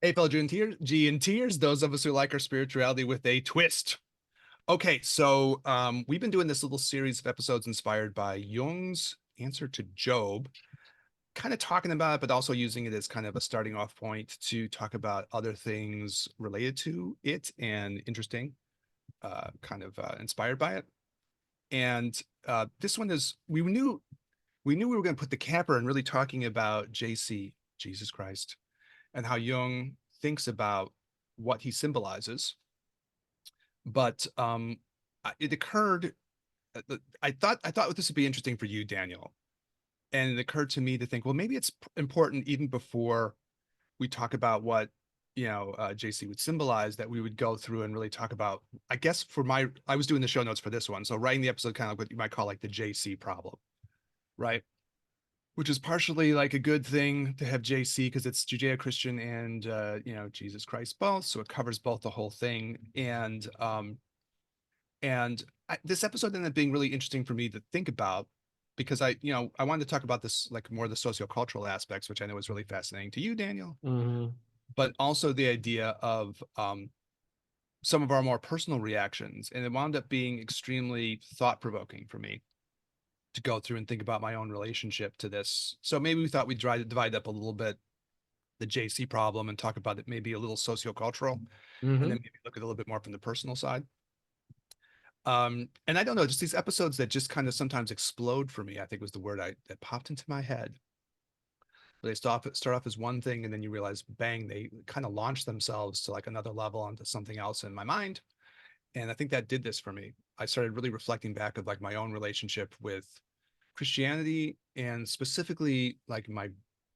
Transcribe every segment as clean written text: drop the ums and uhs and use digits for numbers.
Hey, fellow G and Tears, those of us who like our spirituality with a twist. Okay, so we've been doing this little series of episodes inspired by Jung's answer to Job, kind of talking about it, but also using it as kind of a starting off point to talk about other things related to it and interesting, inspired by it. And this one is we knew we were going to put the capper and really talking about JC, Jesus Christ, and how Jung thinks about what he symbolizes. But it occurred. I thought this would be interesting for you, Daniel, and it occurred to me to think, well, maybe it's important even before we talk about what JC would symbolize, that we would go through and really talk about. I guess I was doing the show notes for this one, so writing the episode kind of what you might call like the JC problem, right? Which is partially like a good thing to have JC because it's Judeo-Christian and Jesus Christ both, so it covers both the whole thing. This episode ended up being really interesting for me to think about because I wanted to talk about this like more the sociocultural aspects, which I know is really fascinating to you, Daniel, Mm-hmm. but also the idea of some of our more personal reactions, and it wound up being extremely thought-provoking for me to go through and think about my own relationship to this. So maybe we thought we'd try to divide up a little bit the JC problem and talk about it maybe a little sociocultural, and then Mm-hmm. maybe look at it a little bit more from the personal side. And I don't know, just these episodes that just kind of sometimes explode for me, I think was the word that popped into my head. They start off as one thing, and then you realize, bang, they kind of launch themselves to like another level onto something else in my mind. And I think that did this for me. I started really reflecting back of like my own relationship with Christianity, and specifically like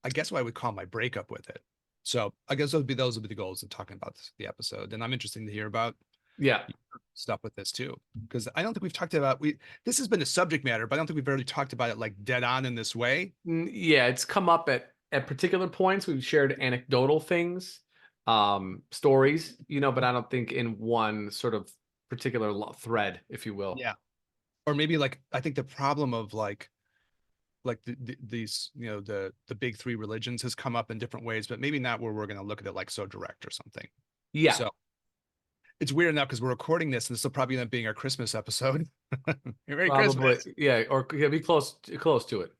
I guess what I would call my breakup with it. So I guess those would be the goals of talking about the episode. And I'm interested to hear about Yeah. stuff with this too, because I don't think we've talked about this has been a subject matter, but I don't think we've really talked about it like dead on in this way. Yeah, it's come up at particular points. We've shared anecdotal things, stories, but I don't think in one sort of particular thread, if you will. Yeah. Or maybe like I think the problem of like these the big three religions has come up in different ways, but maybe not where we're going to look at it like so direct or something. Yeah, So it's weird enough because we're recording this, and this will probably end up being our Christmas episode. Merry probably. Christmas. Yeah, or yeah, be close to it.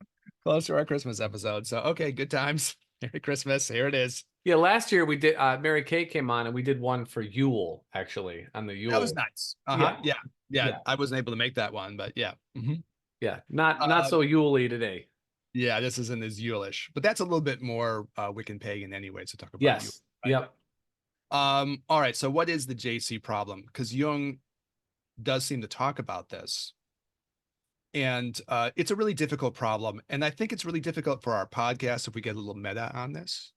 Close to our Christmas episode. So okay, good times. Merry Christmas. Here it is. Yeah, last year we did. Mary Kay came on, and we did one for Yule, actually, on the That was Yule. nice. Yeah, Yeah. Yeah. yeah, I wasn't able to make that one, but yeah. yeah. Not Uh, so Yule-y today. yeah, this isn't as Yule-ish, but that's a little bit more Wiccan pagan anyway. So talk about Yule. Yes. Right. Yep. All right. So what is the JC problem? Because Jung does seem to talk about this. And it's a really difficult problem. And I think it's really difficult for our podcast if we get a little meta on this,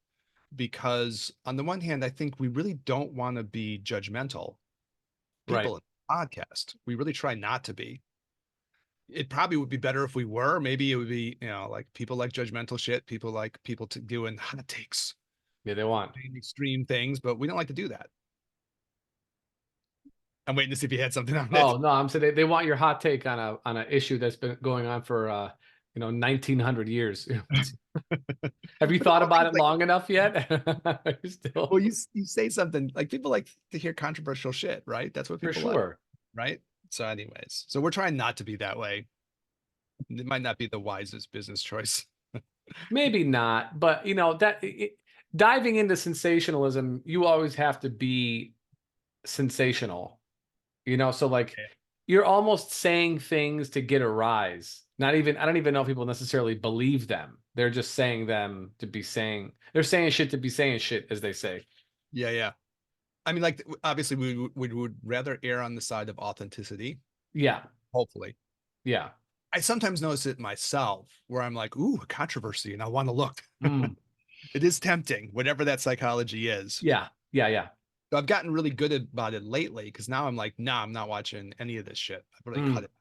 because on the one hand, I think we really don't want to be judgmental Right. people in the podcast. We really try not to be. It probably would be better if we were. Maybe it would be, like people like judgmental shit. People like people doing hot takes, Yeah, they want. extreme things, but we don't like to do that. I'm waiting to see if you had something on it. Oh no, I'm saying they want your hot take on a issue that's been going on for 1900 years. Have you But the thought whole about thing's it like, long enough yet? well, Still, you say something like people like to hear controversial shit, right? That's what for people like, sure. right? So, anyways, so we're trying not to be that way. It might not be the wisest business choice. Maybe not, but diving into sensationalism, you always have to be sensational. So like you're almost saying things to get a rise. Not even I don't even know if people necessarily believe them. They're just saying them to be saying. They're saying shit to be saying shit, as they say. Yeah, yeah. I mean, like obviously we would rather err on the side of authenticity, Yeah, hopefully. yeah. I sometimes notice it myself where I'm like, ooh, controversy, and I want to look. Mm. It is tempting, whatever that psychology is. Yeah, yeah, yeah. So I've gotten really good about it lately because now I'm like, nah, I'm not watching any of this shit. I've really cut Mm. it.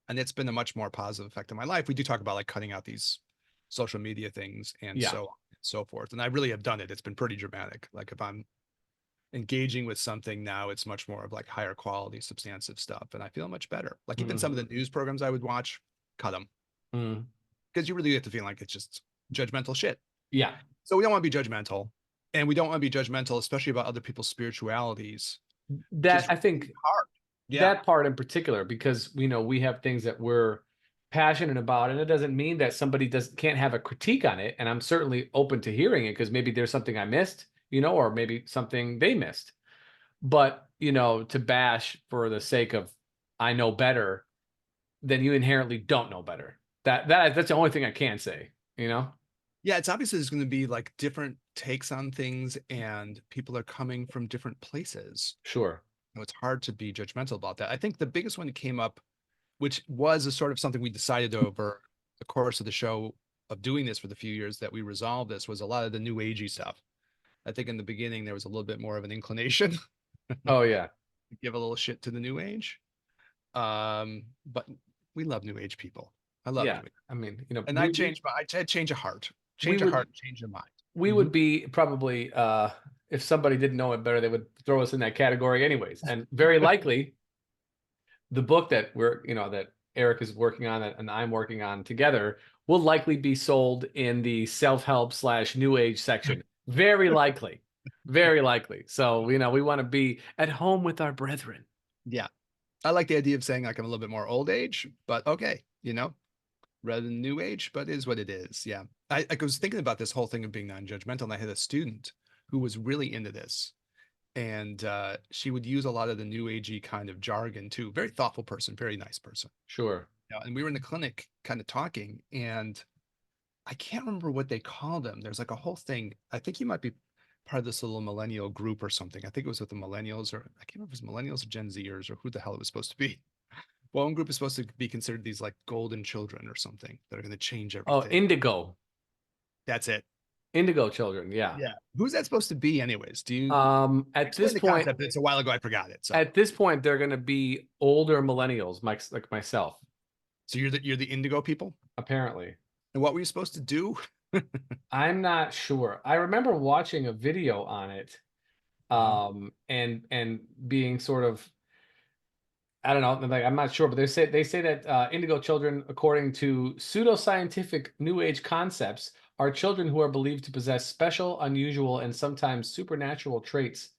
And it's been a much more positive effect in my life. We do talk about like cutting out these social media things and Yeah. so on and so forth. And I really have done it. It's been pretty dramatic. Like if I'm engaging with something now, it's much more of like higher quality, substantive stuff. And I feel much better. Like even Mm. some of the news programs I would watch, cut them Mm. because you really get to feel like it's just judgmental shit. Yeah. So we don't want to be judgmental. And we don't want to be judgmental, especially about other people's spiritualities, which That is I really think hard. Yeah. that part in particular, because we have things that we're passionate about, and it doesn't mean that somebody does can't have a critique on it. And I'm certainly open to hearing it because maybe there's something I missed, or maybe something they missed. But to bash for the sake of I know better, then you inherently don't know better. That's the only thing I can say. Yeah, it's obviously there's going to be like different takes on things, and people are coming from different places. Sure. It's hard to be judgmental about that. I think the biggest one that came up, which was a sort of something we decided over the course of the show of doing this for the few years that we resolved this, was a lot of the new agey stuff. I think in the beginning there was a little bit more of an inclination to Oh yeah. give a little shit to the new age. But we love new age people. I love new Yeah. age. I mean, And I changed my I change a heart. we Change a would heart, change a mind. we would be probably if somebody didn't know it better, they would throw us in that category anyways. And very likely the book that that Eric is working on and I'm working on together will likely be sold in the self-help / new age section. Very likely. Very likely. So, we want to be at home with our brethren. Yeah. I like the idea of saying like I'm a little bit more old age, but okay, rather than new age, but it is what it is. Yeah. I was thinking about this whole thing of being non-judgmental, and I had a student who was really into this. And she would use a lot of the new agey kind of jargon too. Very thoughtful person, very nice person. Sure. And we were in the clinic kind of talking, and I can't remember what they called them. There's like a whole thing. I think he might be part of this little millennial group or something. I think it was with the millennials, or I can't remember if it was millennials or Gen Zers or who the hell it was supposed to be. Well, one group is supposed to be considered these like golden children or something that are going to change Oh, everything. Indigo. That's it. Indigo Children. Yeah. Yeah. Who's that supposed to be, anyways? Do you At explain this the point, concept? It's a while ago. I forgot it. So, at this point, they're going to be older millennials, like myself, so you're the indigo people. apparently. And what were you supposed to do? I'm not sure. I remember watching a video on it, Uh-huh. and being sort of, I don't know, like I'm not sure, but they say that indigo children, according to pseudoscientific New Age concepts, are children who are believed to possess special, unusual, and sometimes supernatural traits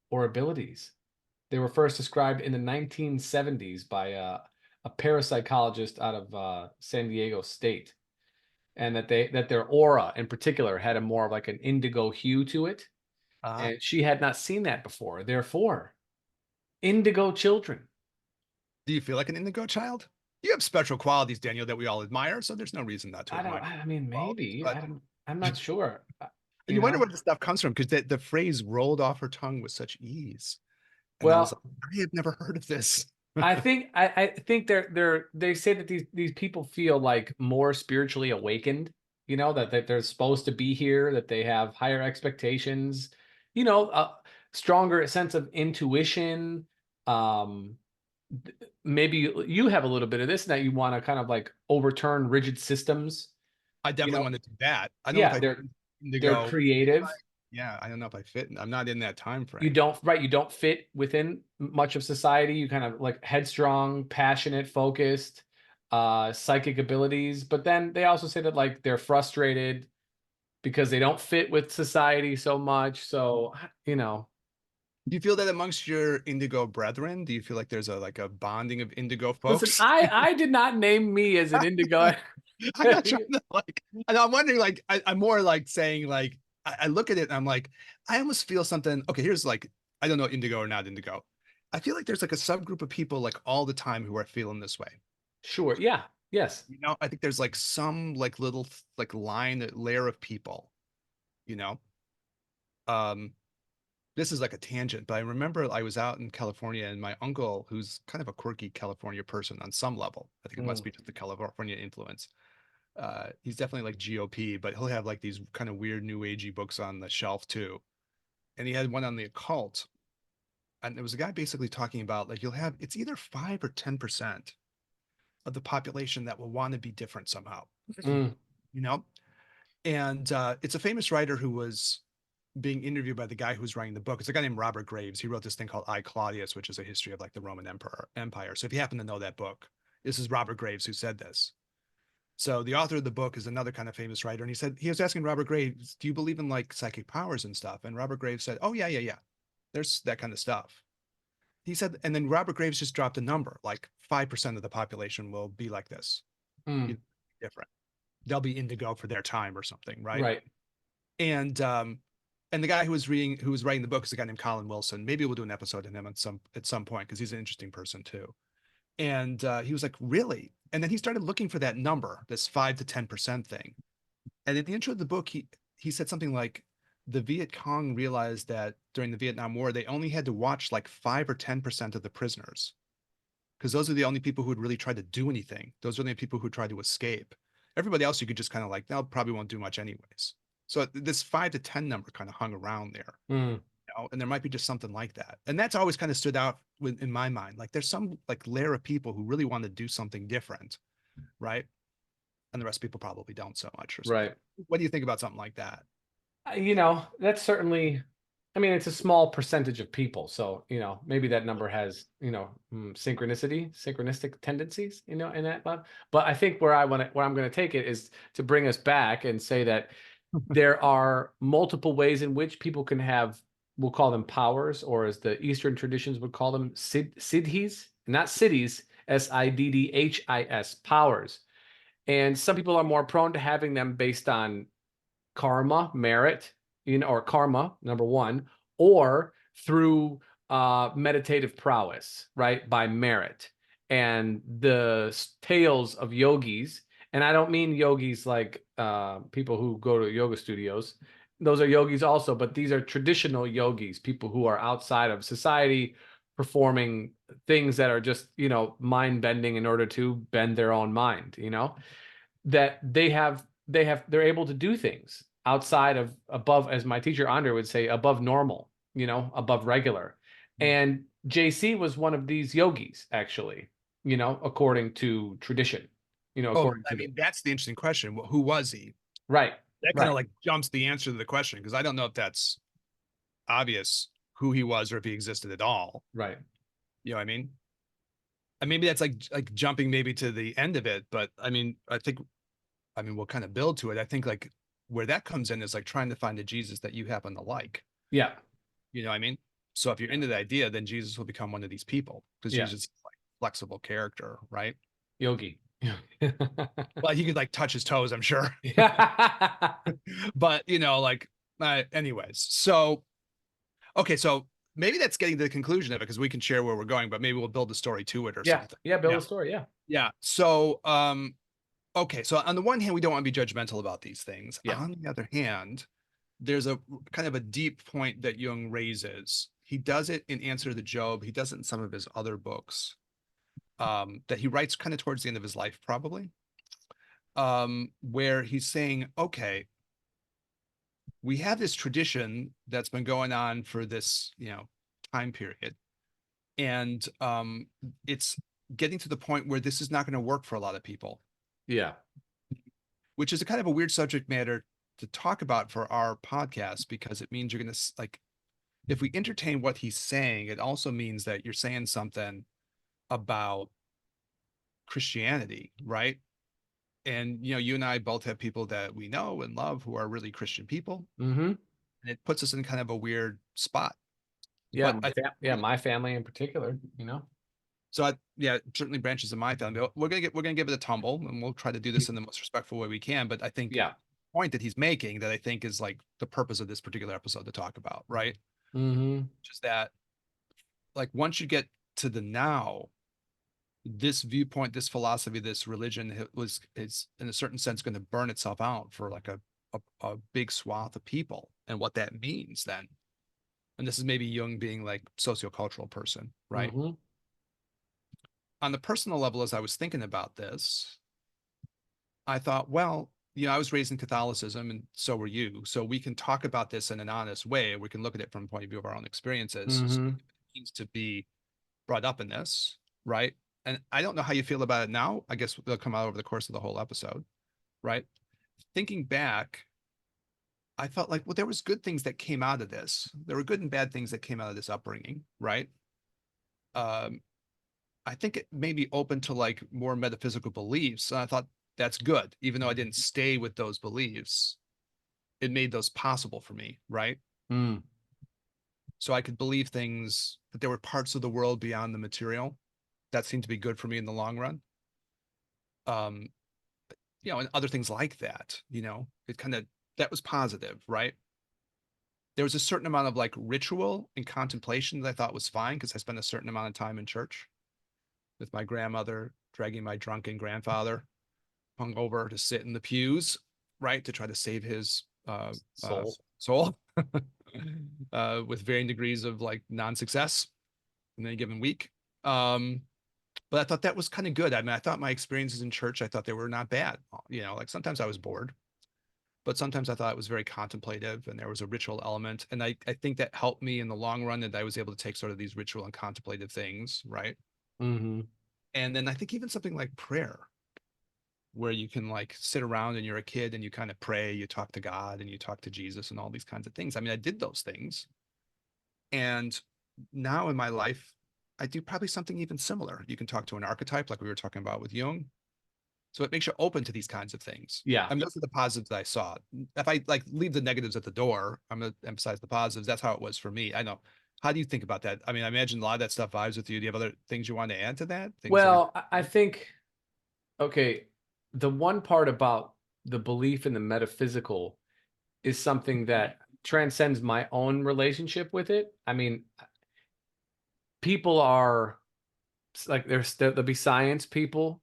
or abilities. They were first described in the 1970s by a parapsychologist out of San Diego State, and that their aura in particular had a more of like an indigo hue to it, Uh, and she had not seen that before. Therefore, indigo children. do you feel like an indigo child? You have special qualities, Daniel, that we all admire. So there's no reason not to I don't. admire I mean, qualities. maybe. But I'm not sure. you You wonder know. where this stuff comes from, because the phrase rolled off her tongue with such ease. And I was like, Well, I have never heard of this. I think they say that these people feel like more spiritually awakened. That they're supposed to be here. That they have higher expectations. A stronger sense of intuition. Um, Maybe you have a little bit of this, and that you want to kind of like overturn rigid systems. I You definitely know, want to do that. I don't know if yeah, I they're indigo. creative. Yeah, I don't know if I fit. I'm not in that time You frame. don't right. You don't fit within much of society. You kind of like headstrong, passionate, focused, psychic abilities. But then they also say that like they're frustrated because they don't fit with society so much. So Do you feel that amongst your indigo brethren? Do you feel like there's a bonding of indigo listen, folks? I did not name me as an indigo. I'm not trying to like, and I'm wondering, like, I'm more like saying, like, I look at it and I'm like, I almost feel something. Okay, here's like, I don't know, indigo or not indigo. I feel like there's like a subgroup of people like all the time who are feeling this way. Sure. Yeah. Yes. I think there's like some like little like layer of people, you know. Um, this is like a tangent, but I remember I was out in California, and my uncle, who's kind of a quirky California person on some level, I think it must Mm, be just the California influence. He's definitely like GOP, but he'll have like these kind of weird new agey books on the shelf too. And he had one on the occult, and there was a guy basically talking about like you'll have it's either 5 or 10% of the population that will want to be different somehow, mm, you know. And it's a famous writer who was being interviewed by the guy who's writing the book. It's a guy named Robert Graves. He wrote this thing called I Claudius, which is a history of like the Roman Empire. So if you happen to know that book, this is Robert Graves who said this. So the author of the book is another kind of famous writer, and he said he was asking Robert Graves, "Do you believe in like psychic powers and stuff?" And Robert Graves said, "Oh yeah, yeah, yeah. There's that kind of stuff." He said, and then Robert Graves just dropped a number, like 5% of the population will be like this, you Mm, know, different. They'll be indigo for their time or something, right? right. And and the guy who was writing the book is a guy named Colin Wilson. Maybe we'll do an episode on him at some point because he's an interesting person too. And he was like, really? And then he started looking for that number, this 5 to 10% thing. And in the intro of the book, he said something like the Viet Cong realized that during the Vietnam War, they only had to watch like 5 or 10% of the prisoners because those are the only people who would really try to do anything. Those are the only people who tried to escape. Everybody else, you could just kind of like, they'll probably won't do much anyways. So this 5 to 10 number kind of hung around there, Mm, you know, and there might be just something like that. And that's always kind of stood out in my mind. Like there's some like layer of people who really want to do something different, right? And the rest of people probably don't so much or something. right. What do you think about something like that? That's certainly, I mean, it's a small percentage of people. So, maybe that number has, synchronistic tendencies, in that lab. But I think where I'm going to take it is to bring us back and say that there are multiple ways in which people can have, we'll call them powers, or as the Eastern traditions would call them, siddhis, not cities, siddhis, powers. And some people are more prone to having them based on karma, merit, or karma, number one, or through meditative prowess, right? By merit. And the tales of yogis, and I don't mean yogis like people who go to yoga studios. Those are yogis also, but these are traditional yogis, people who are outside of society performing things that are just, mind bending in order to bend their own mind, that they're able to do things outside of, above, as my teacher Andre would say, above normal, above regular. And JC was one of these yogis, actually, according to tradition, Oh, according I to the mean, that's the interesting question. Who was he? right, That kind of right, like jumps the answer to the question because I don't know if that's obvious who he was or if he existed at all. right. You know what I mean? And maybe that's like jumping maybe to the end of it, but I mean we'll kind of build to it. I think like where that comes in is like trying to find a Jesus that you happen to like. Yeah, You know what I mean? So if you're into the idea, then Jesus will become one of these people because yeah. Jesus is like flexible character, right? Yogi. Well, he could like touch his toes, I'm sure. Yeah. But like anyways. So okay, so maybe that's getting to the conclusion of it because we can share where we're going, but maybe we'll build a story to it or Yeah. something. Yeah. Build Yeah. a story. Yeah. Yeah. So okay, so on the one hand, we don't want to be judgmental about these things. Yeah. On the other hand, there's a kind of a deep point that Jung raises. He does it in Answer to Job. He does it in some of his other books that he writes kind of towards the end of his life, probably, where he's saying, okay, we have this tradition that's been going on for this, time period. And it's getting to the point where this is not going to work for a lot of people, Yeah. which is a kind of a weird subject matter to talk about for our podcast because it means you're going to like if we entertain what he's saying, it also means that you're saying something about Christianity, right? And you and I both have people that we know and love who are really Christian people, Mm-hmm. and it puts us in kind of a weird spot. Yeah. But I think Yeah. My family in particular, so. Yeah, certainly branches of my family. But we're gonna give it a tumble, and we'll try to do this in the most respectful way we can. But I think Yeah. the point that he's making that I think is like the purpose of this particular episode to talk about, right? Mm-hmm. Just that, like, once you get to the now, this viewpoint, this philosophy, this religion is in a certain sense going to burn itself out for like a big swath of people, and what that means then. And this is maybe Jung being like sociocultural person, right? Mm-hmm. On the personal level, as I was thinking about this, I thought, well, I was raised in Catholicism, and so were you. So we can talk about this in an honest way. We can look at it from the point of view of our own experiences. So Mm-hmm. it needs to be brought up in this, right? And I don't know how you feel about it now. I guess they'll come out over the course of the whole episode, right? Thinking back, I felt like, well, there was good things that came out of this. There were good and bad things that came out of this upbringing, right? Um, I think it made me open to like more metaphysical beliefs. And I thought that's good. Even though I didn't stay with those beliefs, it made those possible for me, right? Mm. So I could believe things, that there were parts of the world beyond the material. That seemed to be good for me in the long run. Um, and other things like that, it kind of, that was positive, right? There was a certain amount of like ritual and contemplation that I thought was fine because I spent a certain amount of time in church with my grandmother, dragging my drunken grandfather hungover to sit in the pews, right, to try to save his soul with varying degrees of like non-success in any given week. But I thought that was kind of good. I mean, I thought my experiences in church, I thought they were not bad. Like sometimes I was bored, but sometimes I thought it was very contemplative and there was a ritual element. And I think that helped me in the long run, that I was able to take sort of these ritual and contemplative things, right? Mm-hmm. And then I think even something like prayer, where you can like sit around and you're a kid and you kind of pray, you talk to God and you talk to Jesus and all these kinds of things. I mean, I did those things. And now in my life, I do probably something even similar. You can talk to an archetype like we were talking about with Jung. So it makes you open to these kinds of things. Yeah. I mean, those are the positives that I saw. If I like leave the negatives at the door, I'm going to emphasize the positives. That's how it was for me. I know. How do you think about that? I mean, I imagine a lot of that stuff vibes with you. Do you have other things you want to add to that? Things that are Well, I think, okay, the one part about the belief in the metaphysical is something that transcends my own relationship with it. I mean, people are like, there'll be science people,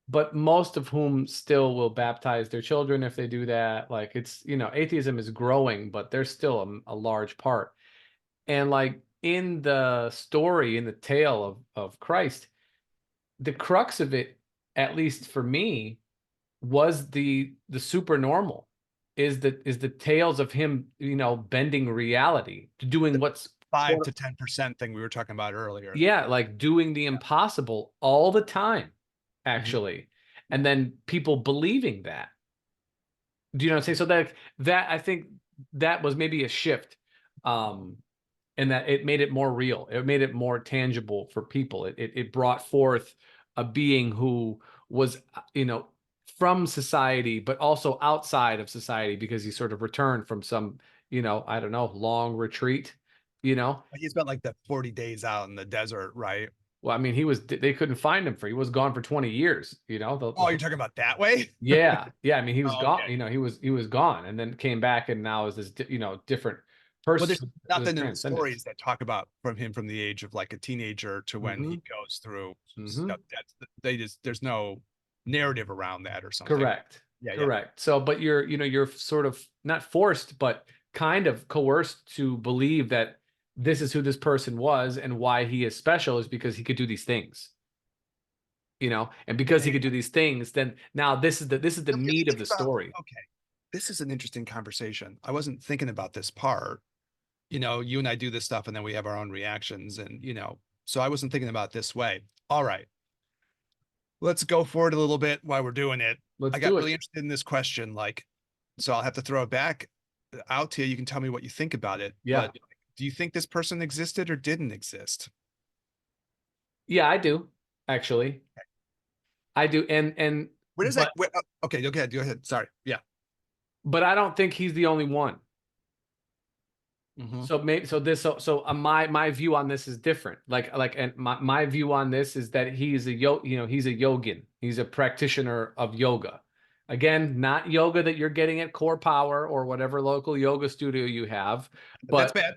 but most of whom still will baptize their children if they do that. Like, it's, atheism is growing, but there's still a large part. And like in the story, in the tale of Christ, the crux of it, at least for me, was the supernormal, is the tales of him, bending reality to doing the what's 5 to 10% thing we were talking about earlier? yeah, like doing the impossible all the time, Mhm. actually. And then people believing that. Do you know what I'm saying? So that I think that was maybe a shift. And that it made it more real. It made it more tangible for people. It brought forth a being who was, from society, but also outside of society, because he sort of returned from some, I don't know, long retreat, you know. He spent like the 40 days out in the desert, right? Well, I mean, they couldn't find him he was gone for 20 years, you know. Oh, you're talking about that way? Yeah. I mean, he was Oh, gone, okay. he was gone and then came back and now is this, different Well, there's person, the nothing in the transcendence. stories that talk about from him from the age of like a teenager to when Mm-hmm. he goes through Mm-hmm. stuff. There's no narrative around that or something. Correct. Yeah, yeah. Correct. So, but you're sort of not forced, but kind of coerced to believe that this is who this person was and why he is special is because he could do these things, and because he Yeah. could do these things, then now this is the I'm really meat of thinking the about, story. okay, this is an interesting conversation. I wasn't thinking about this part. You and I do this stuff and then we have our own reactions and, so I wasn't thinking about it this way. All right, let's go forward a little bit while we're doing it. Let's I got do really it. interested in this question, like, so I'll have to throw it back out to you. You can tell me what you think about it. Yeah. But do you think this person existed or didn't exist? Yeah, I do. Actually, I do. And Where does that? but Okay, go ahead. Go ahead. Sorry. Yeah. but I don't think he's the only one. Hmm. So maybe my view on this is different. And my view on this is that he's he's a yogin. He's a practitioner of yoga. Again, not yoga that you're getting at Core Power or whatever local yoga studio you have, That's but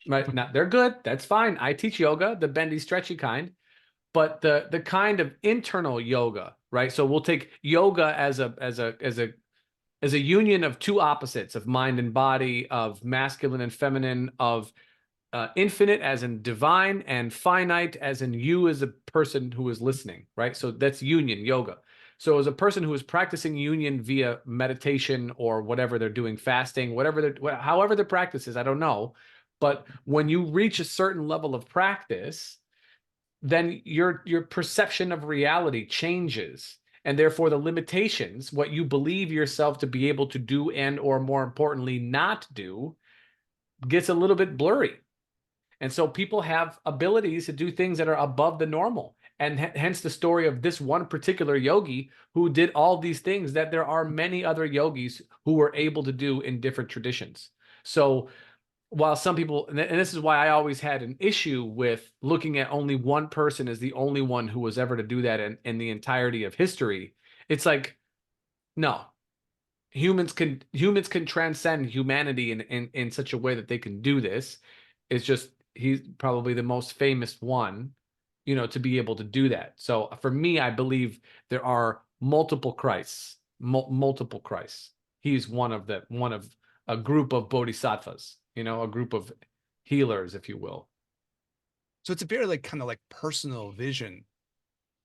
bad. not they're good. That's fine. I teach yoga, the bendy stretchy kind, but the kind of internal yoga, right? So we'll take yoga as a union of two opposites, of mind and body, of masculine and feminine, of infinite as in divine, and finite as in you as a person who is listening, right? So that's union yoga. So as a person who is practicing union via meditation or whatever they're doing, fasting, however their practice is, I don't know. But when you reach a certain level of practice, then your perception of reality changes, and therefore the limitations, what you believe yourself to be able to do and or more importantly not do, gets a little bit blurry. And so people have abilities to do things that are above the normal. And hence the story of this one particular yogi who did all these things that there are many other yogis who were able to do in different traditions. So while some people, and this is why I always had an issue with looking at only one person as the only one who was ever to do that in the entirety of history, it's like, no, humans can transcend humanity in such a way that they can do this. It's just he's probably the most famous one, to be able to do that. So for me, I believe there are multiple Christs, multiple Christs. He's one of a group of bodhisattvas, a group of healers, if you will. So it's a very like kind of like personal vision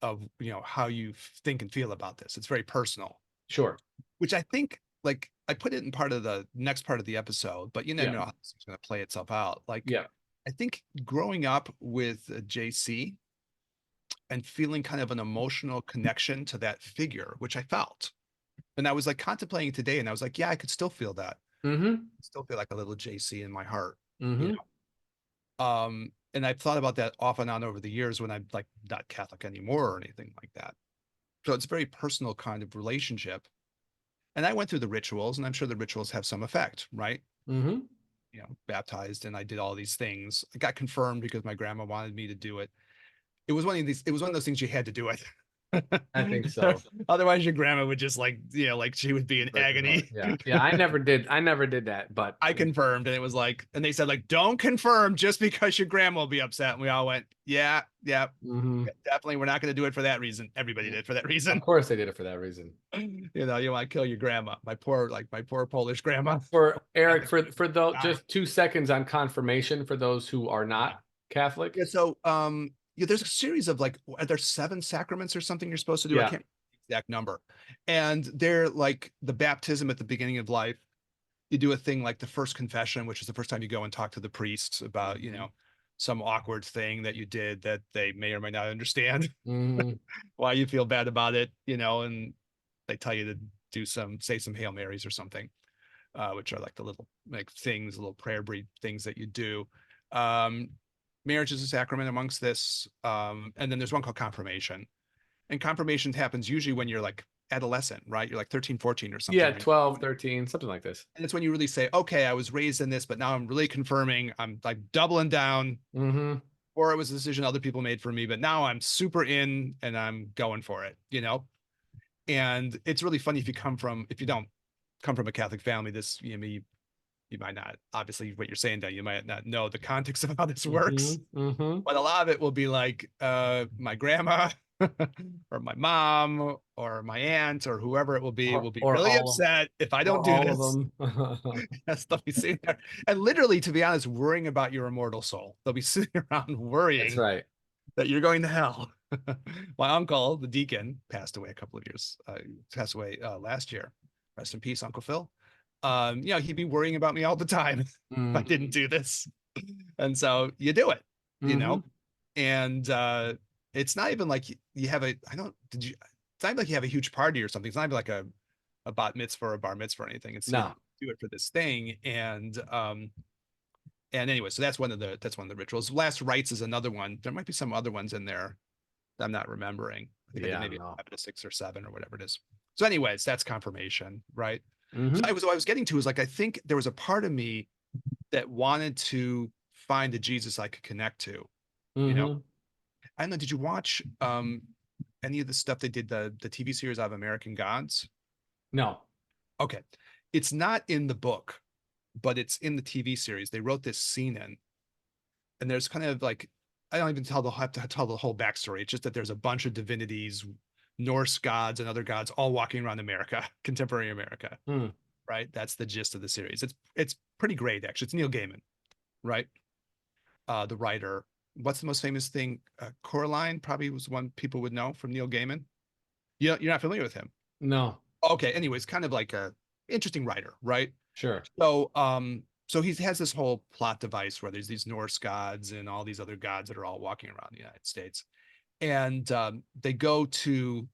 of how you think and feel about this. It's very personal, Sure. which I think like I put it in part of the next part of the episode, but you never Yeah. know how this is going to play itself out. Like Yeah. I think growing up with JC and feeling kind of an emotional connection to that figure, which I felt, and I was like contemplating today, and I was like, yeah, I could still feel that. Mm-hmm. Still feel like a little JC in my heart, you Mm-hmm. know. And I've thought about that off and on over the years when I'm like not Catholic anymore or anything like that. So it's a very personal kind of relationship. And I went through the rituals, and I'm sure the rituals have some effect, right? Mm-hmm. Baptized, and I did all these things. I got confirmed because my grandma wanted me to do it. It was one of those things you had to do it. I think so. Otherwise, your grandma would just like she would be in agony. Yeah. Yeah. I never did that, but I confirmed, and it was like, and they said, like, don't confirm just because your grandma will be upset. And we all went, yeah, yeah, mm-hmm. definitely. We're not going to do it for that reason. Everybody did for that reason. Of course they did it for that reason. You want to kill your grandma. My poor Polish grandma. For Eric, for those just 2 seconds on confirmation for those who are not Catholic. Yeah. So, there's a series of like, are there 7 sacraments or something you're supposed to do? I Yeah. can't remember the exact number. And they're like the baptism at the beginning of life. You do a thing like the first confession, which is the first time you go and talk to the priests about, some awkward thing that you did that they may or may not understand Mm-hmm. why you feel bad about it, and they tell you to say some Hail Marys or something, which are like the little like things, little prayer breed things that you do. Um, Marriage is a sacrament amongst this. And then there's one called confirmation. And confirmation happens usually when you're like adolescent, right? You're like 13, 14 or something. Yeah, Right? 12, 13, something like this. And it's when you really say, okay, I was raised in this, but now I'm really confirming, I'm like doubling down. Mm-hmm. Or it was a decision other people made for me, but now I'm super in and I'm going for it. And it's really funny if you don't come from a Catholic family, you might not, obviously what you're saying, that you might not know the context of how this works. Mm-hmm. Mm-hmm. But a lot of it will be like my grandma or my mom or my aunt or whoever it will be Or really all upset if I don't or do all this. of them. Yes, they'll be sitting there and literally, to be honest, worrying about your immortal soul. They'll be sitting around That's worrying right. that you're going to hell. My uncle, the deacon, passed away a couple of years, passed away last year. Rest in peace, Uncle Phil. He'd be worrying about me all the time if I didn't do this. And so you do it, Mm-hmm. and it's not even like you have it's not even like you have a huge party or something. It's not even like a bat mitzvah or a bar mitzvah or anything. It's No. do it for this thing. And anyway, so that's one of the rituals. Last rites is another one. There might be some other ones in there that I'm not remembering. I think I did maybe No. 6 or 7 or whatever it is. So anyways, that's confirmation, right? Mm-hmm. So what I was getting to is like, I think there was a part of me that wanted to find a Jesus I could connect to. Mm-hmm. I don't know, did you watch any of the stuff they did, the TV series of American Gods? No. Okay. It's not in the book, but it's in the TV series. They wrote this scene in, and there's kind of like, I don't even have to tell the whole backstory. It's just that there's a bunch of divinities, Norse gods and other gods, all walking around America, contemporary America. Mm. Right? That's the gist of the series. It's pretty great, actually. It's Neil Gaiman, right? The writer. What's the most famous thing? Coraline probably was one people would know from Neil Gaiman. You're not familiar with him? No. Okay. Anyways, kind of like a interesting writer, right? Sure. So he has this whole plot device where there's these Norse gods and all these other gods that are all walking around the United States, and they go to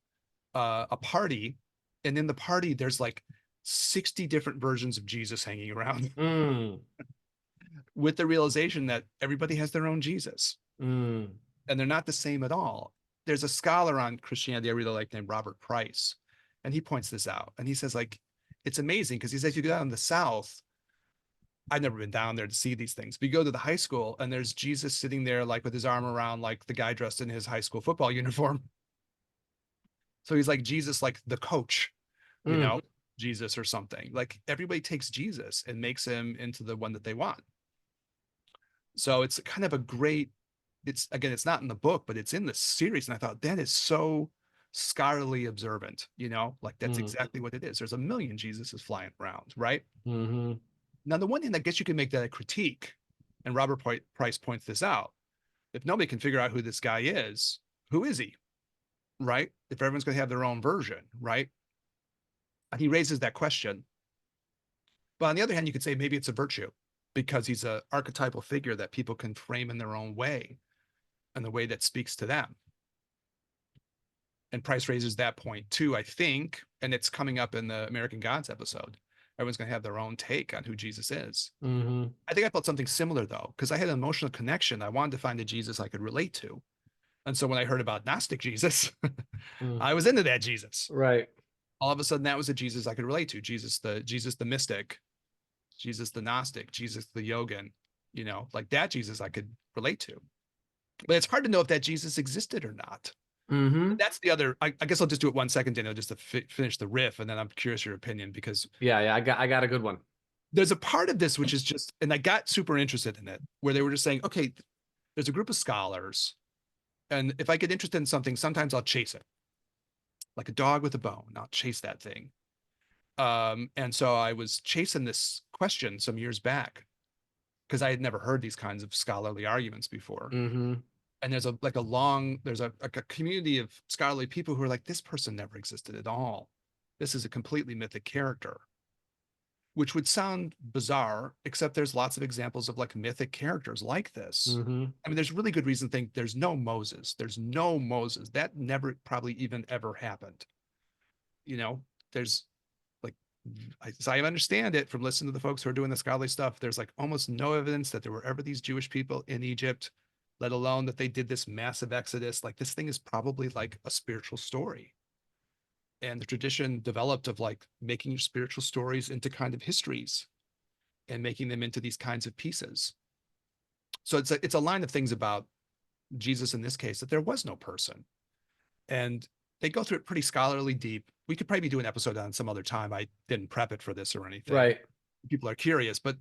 a party, and in the party there's like 60 different versions of Jesus hanging around. Mm. With the realization that everybody has their own Jesus, Mm. and they're not the same at all. there's a scholar on Christianity I really like named Robert Price, and he points this out. And he says, like, it's amazing because he says you go down in the South. I've never been down there to see these things. But you go to the high school and there's Jesus sitting there, like with his arm around like the guy dressed in his high school football uniform. So he's like Jesus, like the coach, you Mm. know, Jesus or something. Like everybody takes Jesus and makes him into the one that they want. So it's kind of a great, it's again, it's not in the book, but it's in the series. And I thought that is so scholarly observant, like that's Mm. exactly what it is. There's a million Jesuses flying around, right? Mm-hmm. Now, the one thing I guess you can make that a critique, and Robert Price points this out, if nobody can figure out who this guy is, who is he, right? If everyone's going to have their own version, right? And he raises that question. But on the other hand, you could say maybe it's a virtue because he's an archetypal figure that people can frame in their own way and the way that speaks to them. And Price raises that point too, I think, and it's coming up in the American Gods episode. Everyone's going to have their own take on who Jesus is. Mm-hmm. I think I felt something similar though, because I had an emotional connection. I wanted to find a Jesus I could relate to. And so when I heard about Gnostic Jesus, Mm. I was into that Jesus. Right. All of a sudden, that was a Jesus I could relate to. Jesus the mystic, Jesus the Gnostic, Jesus the Yogan, like that Jesus I could relate to. But it's hard to know if that Jesus existed or not. Mm-hmm. That's the other. I guess I'll just do it 1 second, Daniel, just to finish the riff, and then I'm curious your opinion because Yeah, yeah, I got a good one. there's a part of this which is just, and I got super interested in it, where they were just saying, okay, there's a group of scholars, and if I get interested in something, sometimes I'll chase it, like a dog with a bone. I'll chase that thing. And so I was chasing this question some years back because I had never heard these kinds of scholarly arguments before. Mm-hmm. And there's a community of scholarly people who are like, this person never existed at all. This is a completely mythic character, which would sound bizarre, except there's lots of examples of like mythic characters like this. Mm-hmm. I mean, there's really good reason to think there's no Moses. There's no Moses. That never probably even ever happened. There's like, as I understand it from listening to the folks who are doing the scholarly stuff, there's like almost no evidence that there were ever these Jewish people in Egypt, let alone that they did this massive exodus. Like this thing is probably like a spiritual story. And the tradition developed of like making your spiritual stories into kind of histories and making them into these kinds of pieces. So it's a line of things about Jesus in this case that there was no person. And they go through it pretty scholarly deep. We could probably do an episode on some other time. I didn't prep it for this or anything. Right. People are curious, but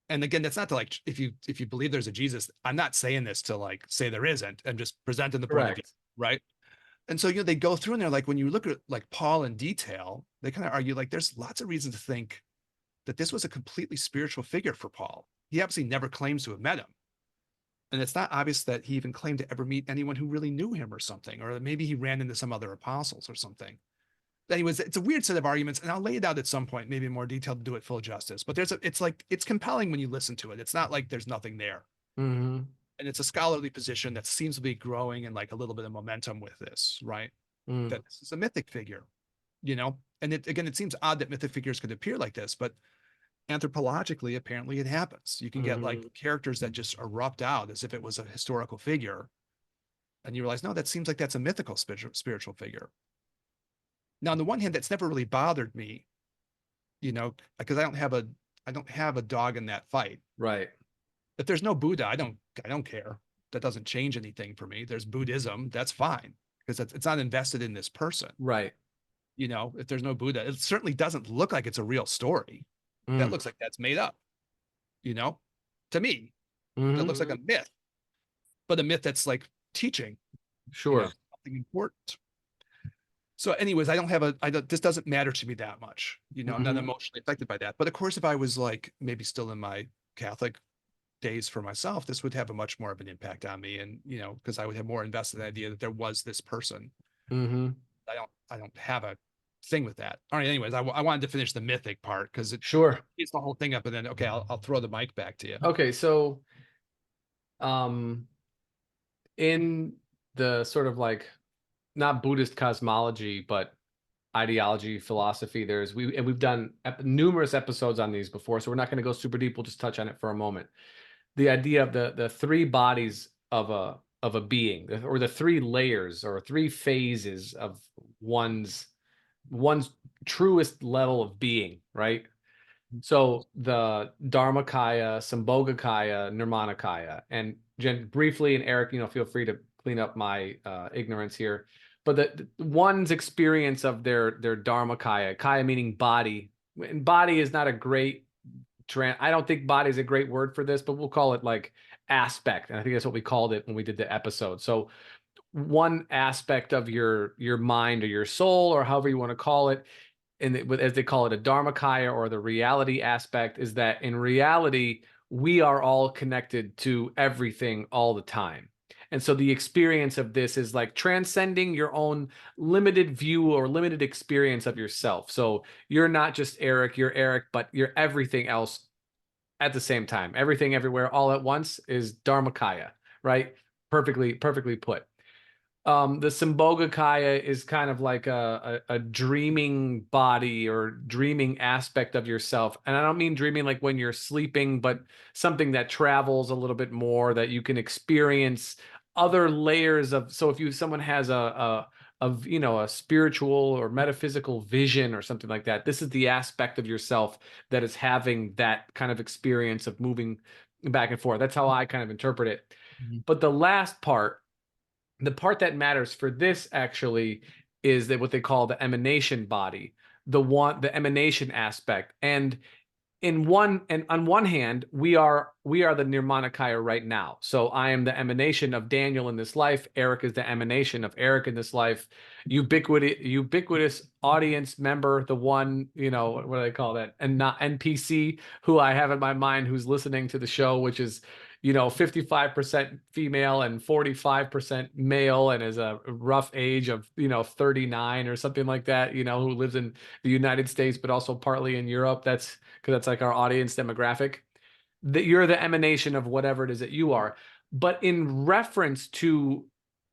and again, that's not to like if you believe there's a Jesus, I'm not saying this to like say there isn't. I'm just presenting the point of view, Correct. right? And so they go through and they're like, when you look at like Paul in detail, they kind of argue like there's lots of reason to think that this was a completely spiritual figure for Paul. He obviously never claims to have met him. And it's not obvious that he even claimed to ever meet anyone who really knew him or something, or maybe he ran into some other apostles or something. Anyways, it's a weird set of arguments, and I'll lay it out at some point, maybe in more detail to do it full justice. But it's compelling when you listen to it. It's not like there's nothing there. Mm-hmm. And it's a scholarly position that seems to be growing and like a little bit of momentum with this, right? Mm. That this is a mythic figure, And it seems odd that mythic figures could appear like this, but anthropologically, apparently it happens. You can get like characters that just erupt out as if it was a historical figure. And you realize, no, that seems like that's a mythical spiritual figure. Now, on the one hand, that's never really bothered me, because I don't have a dog in that fight. Right. If there's no Buddha, I don't care. That doesn't change anything for me. There's Buddhism, that's fine because it's not invested in this person. Right. If there's no Buddha, it certainly doesn't look like it's a real story. That looks like that's made up, to me. That looks like a myth, but a myth that's like teaching, Sure. something important. So anyways, this doesn't matter to me that much. I'm not emotionally affected by that. But of course, if I was like maybe still in my Catholic days for myself, this would have a much more of an impact on me. And, because I would have more invested in the idea that there was this person. Mm-hmm. I don't have a thing with that. All right. Anyways, I wanted to finish the mythic part because Sure. it's the whole thing up and then, okay, I'll throw the mic back to you. Okay. So, in the sort of like not Buddhist cosmology, but ideology, philosophy, we've done numerous episodes on these before, so we're not going to go super deep. We'll just touch on it for a moment. The idea of the three bodies of of a being, or the three layers or three phases of one's one's truest level of being, right? So the Dharmakaya, Sambhogakaya, Nirmanakaya, and briefly, and Eric, feel free to clean up my ignorance here. But the one's experience of their Dharmakaya, kaya meaning body, and body is not a great I don't think body is a great word for this, but we'll call it like aspect. And I think that's what we called it when we did the episode. So one aspect of your mind or your soul, or however you want to call it, and as they call it, a dharmakaya, or the reality aspect, is that in reality we are all connected to everything all the time. And so the experience of this is like transcending your own limited view or limited experience of yourself. So you're not just Eric, you're Eric, but you're everything else at the same time. Everything everywhere all at once is dharmakaya, right? Perfectly put. The Sambhogakaya is kind of like a dreaming body or dreaming aspect of yourself. And I don't mean dreaming like when you're sleeping, but something that travels a little bit more, that you can experience other layers of. So if someone has a spiritual or metaphysical vision or something like that, this is the aspect of yourself that is having that kind of experience of moving back and forth. That's how I kind of interpret it. Mhm. But the last part, the part that matters for this actually, is that what they call the emanation body, the emanation aspect. And on one hand, we are the Nirmanakaya right now. So I am the emanation of Daniel in this life. Eric is the emanation of Eric in this life. Ubiquitous audience member, the one, what do they call that? And not NPC, who I have in my mind, who's listening to the show, which is 55% female and 45% male, and is a rough age of 39 or something like that, who lives in the United States but also partly in Europe. That's because that's like our audience demographic. That you're the emanation of whatever it is that you are. But in reference to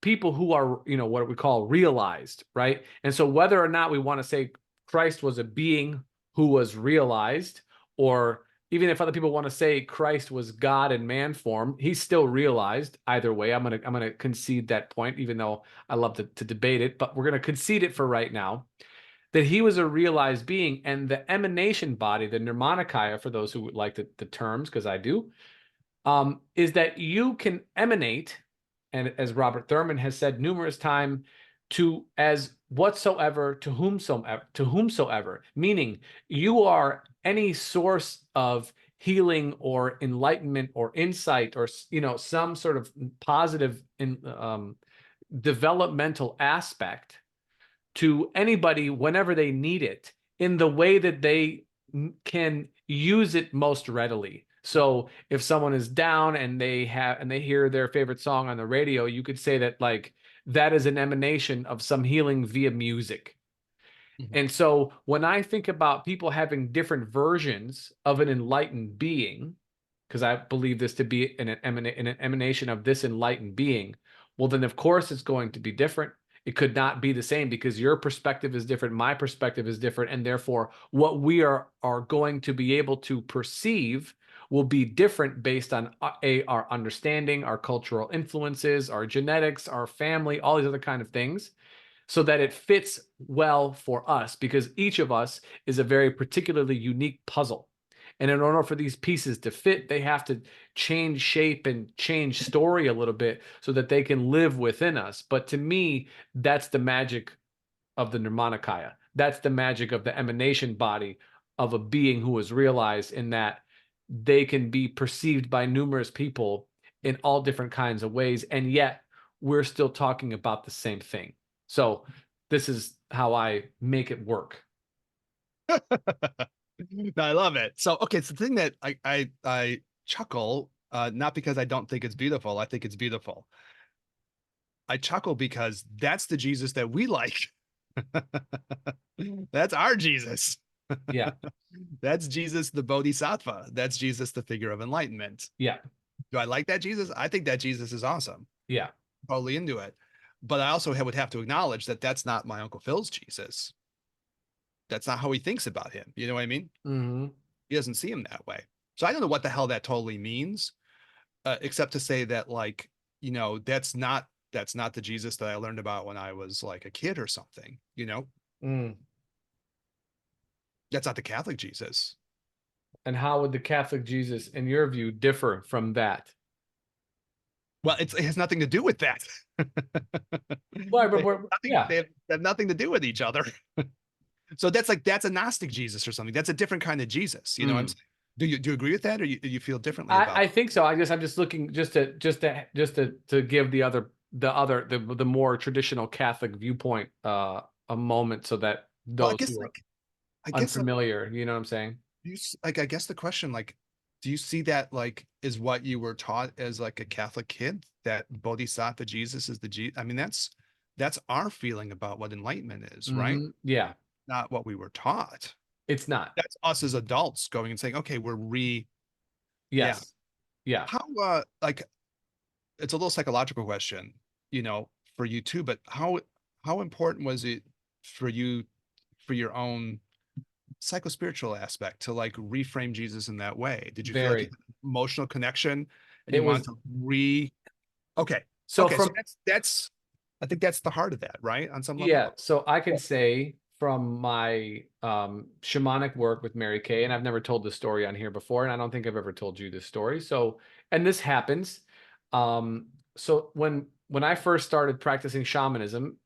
people who are, what we call realized, right? And so whether or not we want to say Christ was a being who was realized, or even if other people want to say Christ was God in man form, he's still realized. Either way, I'm gonna concede that point, even though I love to debate it, but we're gonna concede it for right now, that he was a realized being. And the emanation body, the Nirmanakaya, for those who would like the terms, because I do, is that you can emanate, and as Robert Thurman has said numerous times, to as whatsoever, to whomsoever, meaning you are any source of healing or enlightenment or insight, or some sort of positive developmental aspect to anybody whenever they need it, in the way that they can use it most readily. So if someone is down and they hear their favorite song on the radio, you could say that like that is an emanation of some healing via music. Mhm. And so when I think about people having different versions of an enlightened being, because I believe this to be an emanation of this enlightened being, well, then of course it's going to be different. It could not be the same, because your perspective is different, my perspective is different, and therefore what we are going to be able to perceive will be different based on our understanding, our cultural influences, our genetics, our family, all these other kind of things, so that it fits well for us, because each of us is a very particularly unique puzzle. And in order for these pieces to fit, they have to change shape and change story a little bit so that they can live within us. But to me, that's the magic of the Nirmanakaya. That's the magic of the emanation body of a being who is realized, in that they can be perceived by numerous people in all different kinds of ways. And yet we're still talking about the same thing. So this is how I make it work. No, I love it. So, okay, it's the thing that I chuckle, not because I don't think it's beautiful. I think it's beautiful. I chuckle because that's the Jesus that we like. That's our Jesus. Yeah. That's Jesus, the Bodhisattva. That's Jesus, the figure of enlightenment. Yeah. Do I like that Jesus? I think that Jesus is awesome. Yeah. Totally into it. But I also would have to acknowledge that that's not my Uncle Phil's Jesus. That's not how he thinks about him. You know what I mean? Mm-hmm. He doesn't see him that way. So I don't know what the hell that totally means, except to say that, like, you know, that's not the Jesus that I learned about when I was like a kid or something, you know? Mm. That's not the Catholic Jesus. And how would the Catholic Jesus, in your view, differ from that? Well, it has nothing to do with that. Well, They have nothing, yeah, they have nothing to do with each other. So that's like that's a Gnostic Jesus or something. That's a different kind of Jesus. You know what I'm mm. saying? Do you agree with that, or you feel differently about I it? think so. I guess I'm just looking just to give the more traditional Catholic viewpoint a moment so that Well, those who are I guess like unfamiliar, you know what I'm saying? like I guess the question like, do you see that like is what you were taught as like a Catholic kid that Bodhisattva Jesus is the I mean that's our feeling about what enlightenment is, right? Yeah, Not what we were taught. it's not. That's us as adults going and saying, okay, yeah. Yes. Yeah, How like it's a little psychological question, you know, for you too, but how important was it for you for your own psycho-spiritual aspect to like reframe Jesus in that way? Did you feel like you very. had an emotional connection and It you wanted was to okay. so Okay, so from that's I think that's the heart of that, right? On some level. Yeah, so I can say from my shamanic work with Mary Kay, and I've never told this story on here before, and I don't think I've ever told you this story. So, and this happens. So when I first started practicing shamanism,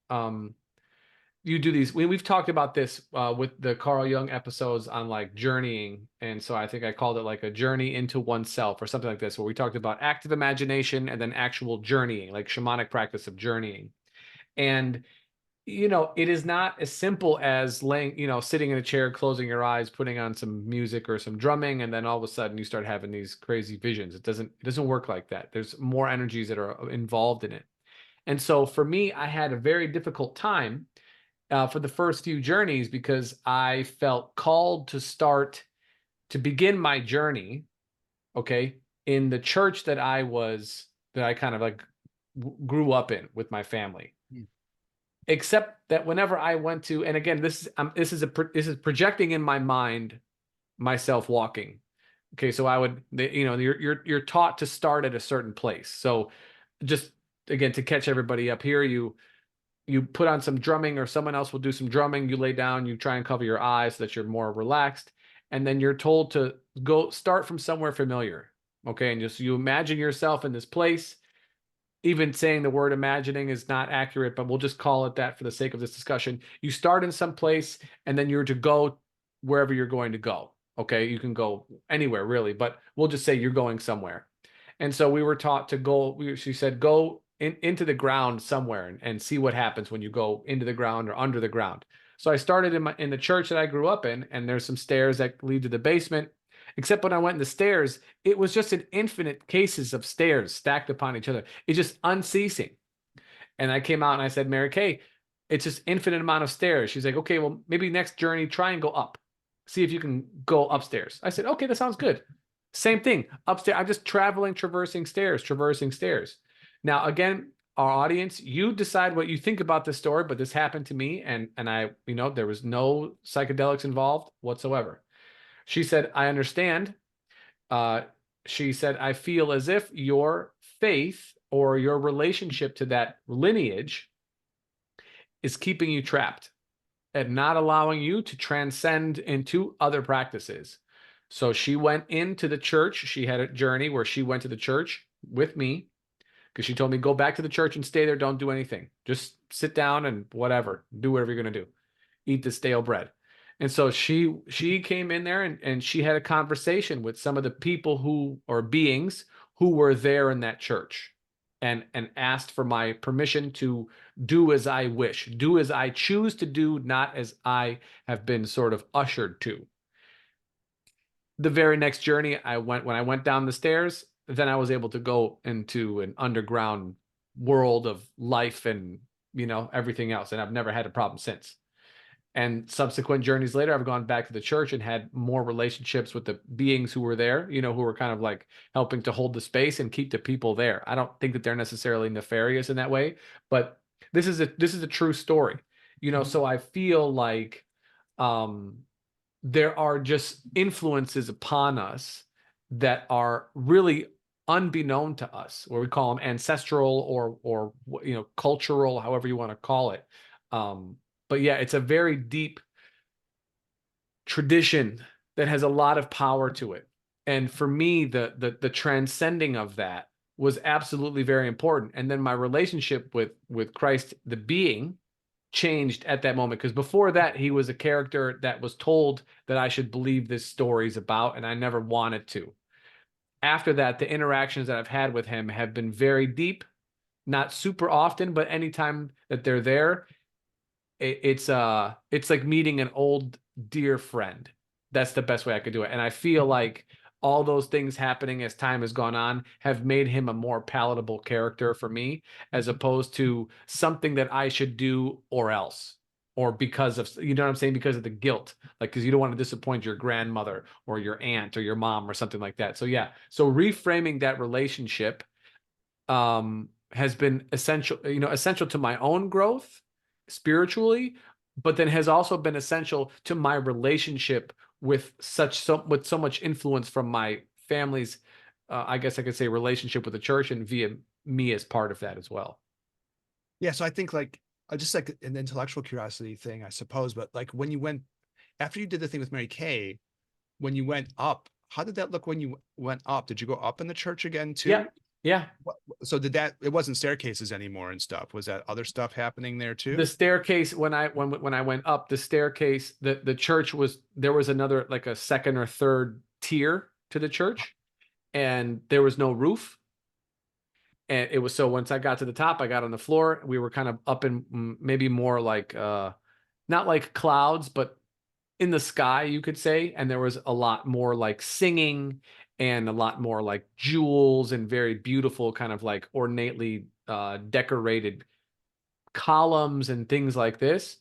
you do these. We've talked about this with the Carl Jung episodes on like journeying, and so I think I called it like a journey into oneself or something like this, where we talked about active imagination and then actual journeying, like shamanic practice of journeying. And it is not as simple as laying, sitting in a chair, closing your eyes, putting on some music or some drumming, and then all of a sudden you start having these crazy visions. It doesn't work like that. There's more energies that are involved in it. And so for me, I had a very difficult time for the first few journeys because I felt called to begin my journey, okay, in the church that I kind of like grew up in with my family, Mm. except that whenever I went to, and again, this is projecting in my mind myself walking. Okay, so you're taught to start at a certain place. So just again to catch everybody up here, you put on some drumming, or someone else will do some drumming. You lay down, you try and cover your eyes so that you're more relaxed, and then you're told to go start from somewhere familiar. Okay, and just you imagine yourself in this place. Even saying the word imagining is not accurate, but we'll just call it that for the sake of this discussion. You start in some place and then you're to go wherever you're going to go. Okay. You can go anywhere really, but we'll just say you're going somewhere. And so we were taught to go, she said, go into the ground somewhere and see what happens when you go into the ground or under the ground. So I started in the church that I grew up in, and there's some stairs that lead to the basement. Except when I went in the stairs, it was just an infinite cases of stairs stacked upon each other. It's just unceasing. And I came out and I said, Mary Kay, it's just infinite amount of stairs. She's like, okay, well, maybe next journey, try and go up. See if you can go upstairs. I said, okay, that sounds good. Same thing. Upstairs. I'm just traveling, traversing stairs, traversing stairs. Now, again, our audience, you decide what you think about this story, but this happened to me, and I, there was no psychedelics involved whatsoever. She said, I understand. Uh, she said, I feel as if your faith or your relationship to that lineage is keeping you trapped and not allowing you to transcend into other practices. So she went into the church. She had a journey where she went to the church with me because she told me, go back to the church and stay there. Don't do anything. Just sit down and whatever, do whatever you're going to do. Eat the stale bread. And so she came in there and she had a conversation with some of the people or beings who were there in that church, and asked for my permission to do as I wish, do as I choose to do, not as I have been sort of ushered to. The very next journey when I went down the stairs, then I was able to go into an underground world of life and everything else, and I've never had a problem since. And subsequent journeys later, I've gone back to the church and had more relationships with the beings who were there, who were kind of like helping to hold the space and keep the people there. I don't think that they're necessarily nefarious in that way, but this is a true story, Mhm. so I feel like um there are just influences upon us that are really unbeknown to us, or we call them ancestral or cultural, however you want to call it. But yeah, it's a very deep tradition that has a lot of power to it. And for me, the transcending of that was absolutely very important. And then my relationship with Christ, the being, changed at that moment, because before that he was a character that was told that I should believe this story's about, and I never wanted to. After that, the interactions that I've had with him have been very deep, not super often, but anytime that they're there, it's like meeting an old dear friend. That's the best way I could do it. And I feel like all those things happening as time has gone on have made him a more palatable character for me, as opposed to something that I should do or else, or because of, you know what I'm saying, because of the guilt, like because you don't want to disappoint your grandmother or your aunt or your mom or something like that. So yeah, so reframing that relationship has been essential, essential to my own growth spiritually, but then has also been essential to my relationship with with so much influence from my family's, I guess I could say, relationship with the church, and via me as part of that as well. Yeah, so I think like just like an intellectual curiosity thing, I suppose, but like when you went after you did the thing with Mary Kay, when you went up, how did that look when you went up? Did you go up in the church again Yeah, too? yeah. What, so did that, it wasn't staircases anymore and stuff. Was that other stuff happening there The too? staircase, when I went up the staircase, the church was, there was another, like a second or third tier to the church, and there was no roof. And it was, so once I got to the top, I got on the floor. We were kind of up in, maybe more like not like clouds, but in the sky, you could say. And there was a lot more like singing, and a lot more like jewels, and very beautiful, kind of like ornately decorated columns and things like this.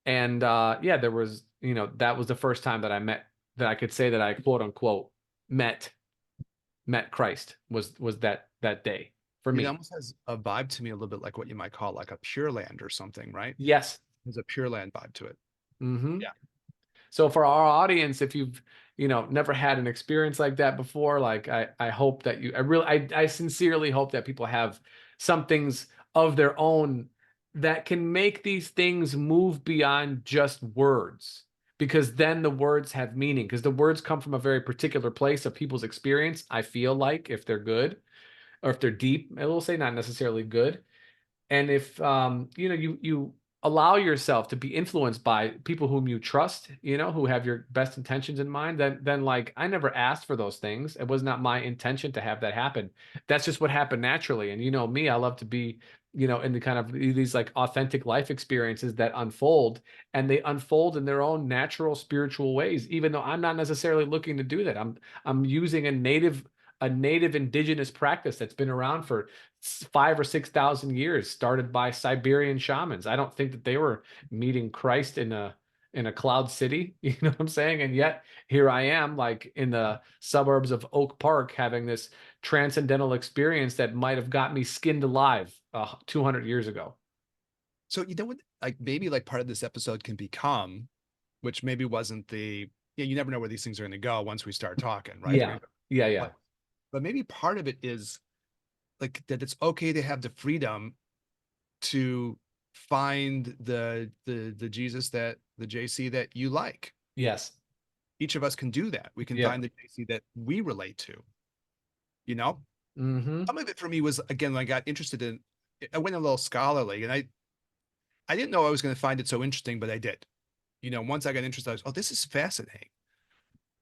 And yeah, there was, that was the first time that that I could say that I quote unquote met Christ, was that day for It me. almost has a vibe to me a little bit like what you might call like a Pure Land or something, right? Yes. There's a Pure Land vibe to it. Hmm. Yeah. So for our audience, if you've, never had an experience like that before, like I hope that I sincerely hope that people have some things of their own that can make these things move beyond just words, because then the words have meaning, because the words come from a very particular place of people's experience. I feel like if they're good, or if they're deep, I will say not necessarily good. And if you allow yourself to be influenced by people whom you trust, who have your best intentions in mind, then like, I never asked for those things. It was not my intention to have that happen. That's just what happened naturally. And me, I love to be, in the kind of these like authentic life experiences that unfold, and they unfold in their own natural spiritual ways, even though I'm not necessarily looking to do that. I'm using a native indigenous practice that's been around for 5 or 6 thousand years, started by Siberian shamans. I don't think that they were meeting Christ in a cloud city, you know what I'm saying? And yet here I am, like in the suburbs of Oak Park, having this transcendental experience that might have got me skinned alive 200 years ago. So you know what, like maybe like part of this episode can become, which maybe wasn't the, yeah, you never know where these things are going to go once we start talking, right? We're Yeah, gonna go yeah, yeah. place. But maybe part of it is like that it's okay to have the freedom to find the Jesus, that the JC that you like. Yes. Each of us can do that. We can Yeah. find the JC that we relate to, you know? Mm-hmm. Some of it for me was again when I got interested in, I went a little scholarly, and I didn't know I was going to find it so interesting, but I did. Once I got interested, I was, oh, this is fascinating.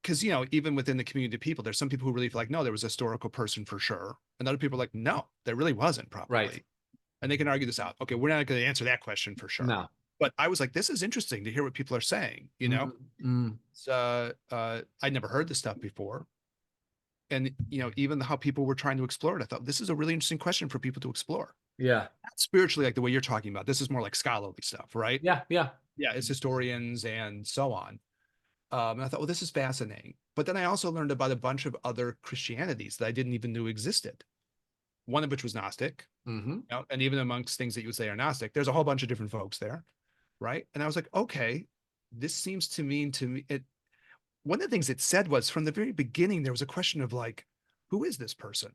Because even within the community of people, there's some people who really feel like, no, there was a historical person for sure. And other people are like, no, there really wasn't, Right. probably. And they can argue this out. Okay, we're not going to answer that question for sure. No. But I was like, this is interesting to hear what people are saying. Mm-hmm. I'd never heard this stuff before. And even how people were trying to explore it, I thought this is a really interesting question for people to explore. Yeah. Not spiritually, like the way you're talking about. This is more like scholarly stuff, right? Yeah. Yeah. Yeah, it's historians and so on. And I thought, well, this is fascinating. But then I also learned about a bunch of other Christianities that I didn't even know existed. One of which was Gnostic, Mm-hmm. and even amongst things that you would say are Gnostic, there's a whole bunch of different folks there, right? And I was like, okay, this seems to mean to me. One of the things it said was from the very beginning, there was a question of like, who is this person?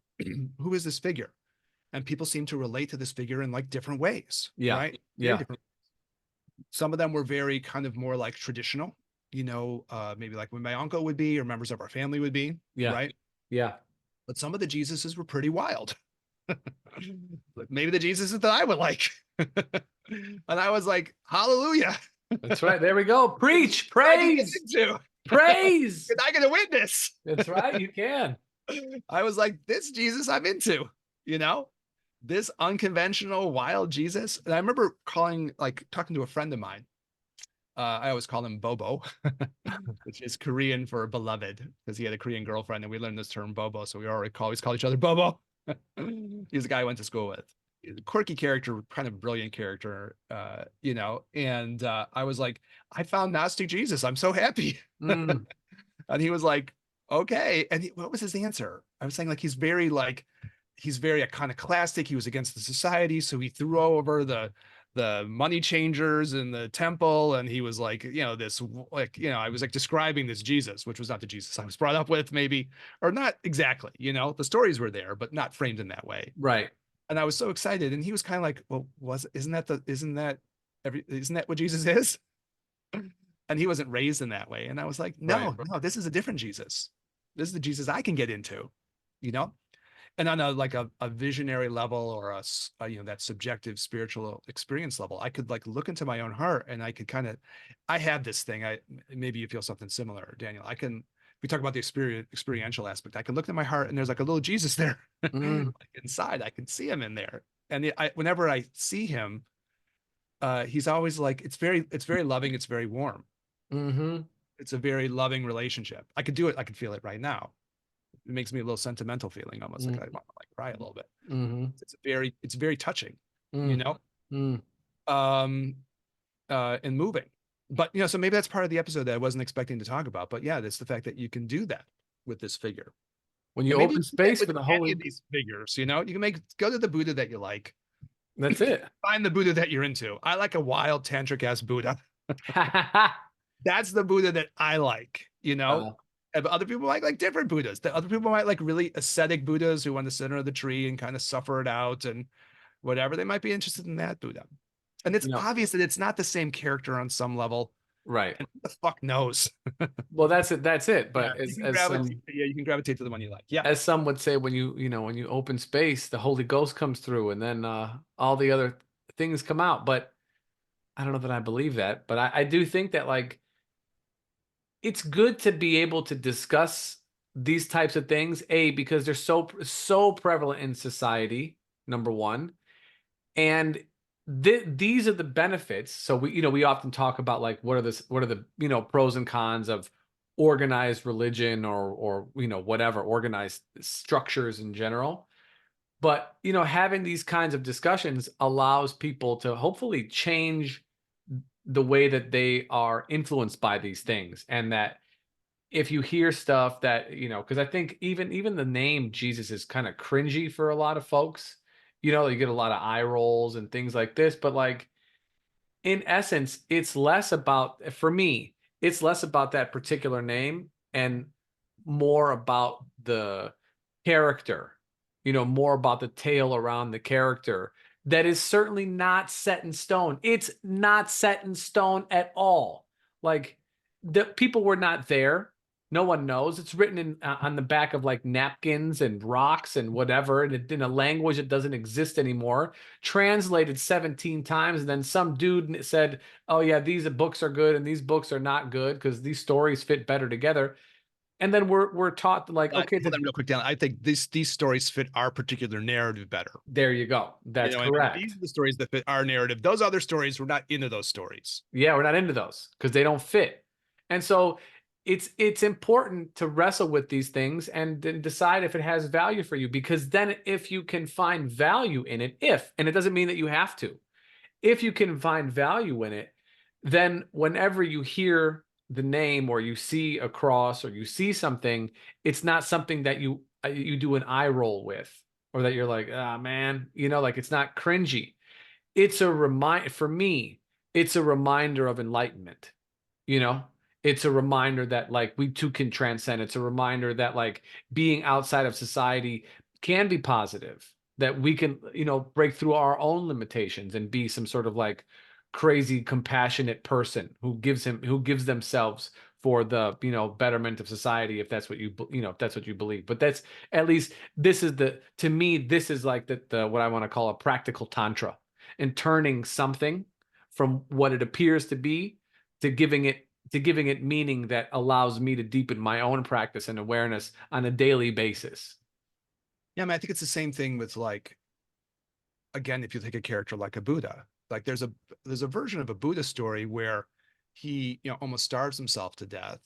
Who is this figure? And people seem to relate to this figure in like different ways, Yeah. right? Very Yeah. different. Some of them were very kind of more like traditional, maybe like when my uncle would be or members of our family would be, Yeah. right? Yeah. But some of the Jesuses were pretty wild. Like maybe the Jesuses that I would like. And I was like, hallelujah. That's right. There we go. Preach, I can get praise, into. praise. I get a witness. That's right. You can. I was like, this Jesus I'm into, this unconventional, wild Jesus. And I remember talking to a friend of mine. I always call him Bobo, which is Korean for beloved, because he had a Korean girlfriend, and we learned this term Bobo, so we always call each other Bobo. He's a guy I went to school with. He's a quirky character, kind of brilliant character, and I was like, I found Gnostic Jesus. I'm so happy. Mm, And he was like, okay. And what was his answer? I was saying he's very iconoclastic. He was against the society, so he threw over the money changers in the temple, and he was like, I was like describing this Jesus, which was not the Jesus I was brought up with, maybe, or not exactly. The stories were there, but not framed in that way. right. And I was so excited, and he was kind of like, well, isn't that what Jesus is? And he wasn't raised in that way. And I was like, Right. no, this is a different Jesus. This is the Jesus I can get into, you know? And on a visionary level, or that subjective spiritual experience level, I could like look into my own heart, and I could I have this thing. Maybe you feel something similar, Daniel. We talk about the experiential aspect. I can look at my heart, and there's like a little Jesus there. Mm, Like inside, I can see him in there. And whenever I see him, he's always like, it's very loving. It's very warm. mm-hmm. It's a very loving relationship. I could do it. I can feel it right now. It makes me a little sentimental feeling, almost like I want to like cry a little bit. Mm-hmm. It's very touching, you Mm, know, mm. um, and moving. But so maybe that's part of the episode that I wasn't expecting to talk about. But yeah, that's the fact that you can do that with this figure. When you And maybe you open can do that space with for the any Holy, of these figures. You can go to the Buddha that you like. that's it. Find the Buddha that you're into. I like a wild tantric ass Buddha. That's the Buddha that I like, Uh, And other people like different Buddhas. The other people might like really ascetic Buddhas who want to sit under the tree and kind of suffer it out and whatever. They might be interested in that Buddha. And it's you know, obvious that it's not the same character on some level. right. And who the fuck knows? Well, that's it. That's it. Yeah, But you can gravitate to the one you like. Yeah. as some would say, when when you open space, the Holy Ghost comes through, and then all the other things come out. But I don't know that I believe that. But I do think that like it's good to be able to discuss these types of things. Because they're so prevalent in society. Number one, and these are the benefits. So we often talk about like what are the pros and cons of organized religion, or whatever, organized structures in general. But having these kinds of discussions allows people to hopefully change the way that they are influenced by these things. And that if you hear stuff that because I think even the name Jesus is kind of cringy for a lot of folks. You get a lot of eye rolls and things like this, but like in essence, it's less about, for me, it's less about that particular name and more about the character, more about the tale around the character that is certainly not set in stone. It's not set in stone at all. Like the people were not there. No one knows. It's written on the back of like napkins and rocks and whatever, and in a language that doesn't exist anymore, translated 17 times. And then some dude said, oh yeah, these books are good and these books are not good because these stories fit better together. And then we're taught like, okay, Hold on real quick, Dan. I think these stories fit our particular narrative better. there you go. That's I mean, these correct. are the stories that fit our narrative. Those other stories, we're not into those stories. Yeah, we're not into those because they don't fit. And so it's important to wrestle with these things and then decide if it has value for you, because then if you can find value in it, and it doesn't mean that you have to, if you can find value in it, then whenever you hear the name or you see a cross or you see something, it's not something that you do an eye roll with, or that you're like, ah, man, like it's not cringy. It's a remind for me, it's a reminder of enlightenment, you know? It's a reminder that like we too can transcend. It's a reminder that like being outside of society can be positive, that we can, break through our own limitations and be some sort of like crazy compassionate person who gives themselves for the, betterment of society, if that's what if that's what you believe. But that's, at least this is to me, this is like the what I want to call a practical tantra, and turning something from what it appears to be to giving it meaning that allows me to deepen my own practice and awareness on a daily basis. Yeah, I mean, I think it's the same thing with like, again, if you take a character like a Buddha, like there's a version of a Buddha story where he, almost starves himself to death,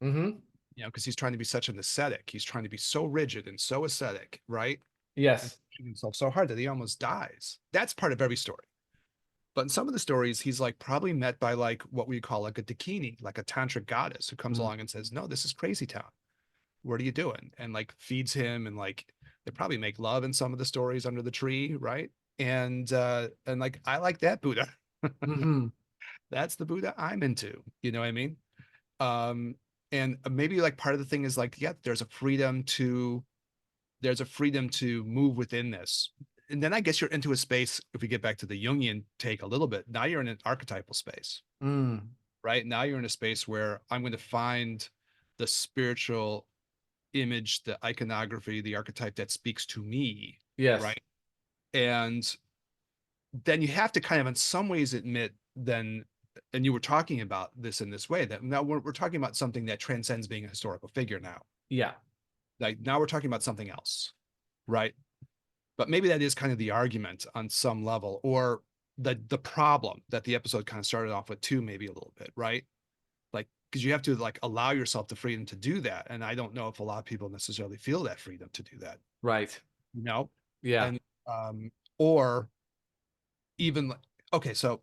Mm-hmm. because he's trying to be such an ascetic. He's trying to be so rigid and so ascetic, right? And Yes. pushing himself so hard that he almost dies. That's part of every story. But in some of the stories, he's like probably met by like what we call like a dakini, like a tantric goddess who comes Mm. along and says, "No, this is crazy town. What are you doing?" And like feeds him, and like they probably make love in some of the stories under the tree, right? And like I like that Buddha. Mm-hmm. That's the Buddha I'm into. You know what I mean? Um, and maybe like part of the thing is like, yeah, there's a freedom to move within this. And then I guess you're into a space, if we get back to the Jungian take a little bit, now you're in an archetypal space, Mm. right? Now you're in a space where I'm going to find the spiritual image, the iconography, the archetype that speaks to me, Yes. right? And then you have to kind of in some ways admit then, and you were talking about this in this way, that now we're talking about something that transcends being a historical figure now. Yeah. Like now we're talking about something else, right? But maybe that is kind of the argument on some level, or the problem that the episode kind of started off with too, maybe a little bit, right? Like, because you have to like allow yourself the freedom to do that. And I don't know if a lot of people necessarily feel that freedom to do that, Right. you know? Yeah. And or even like, okay, so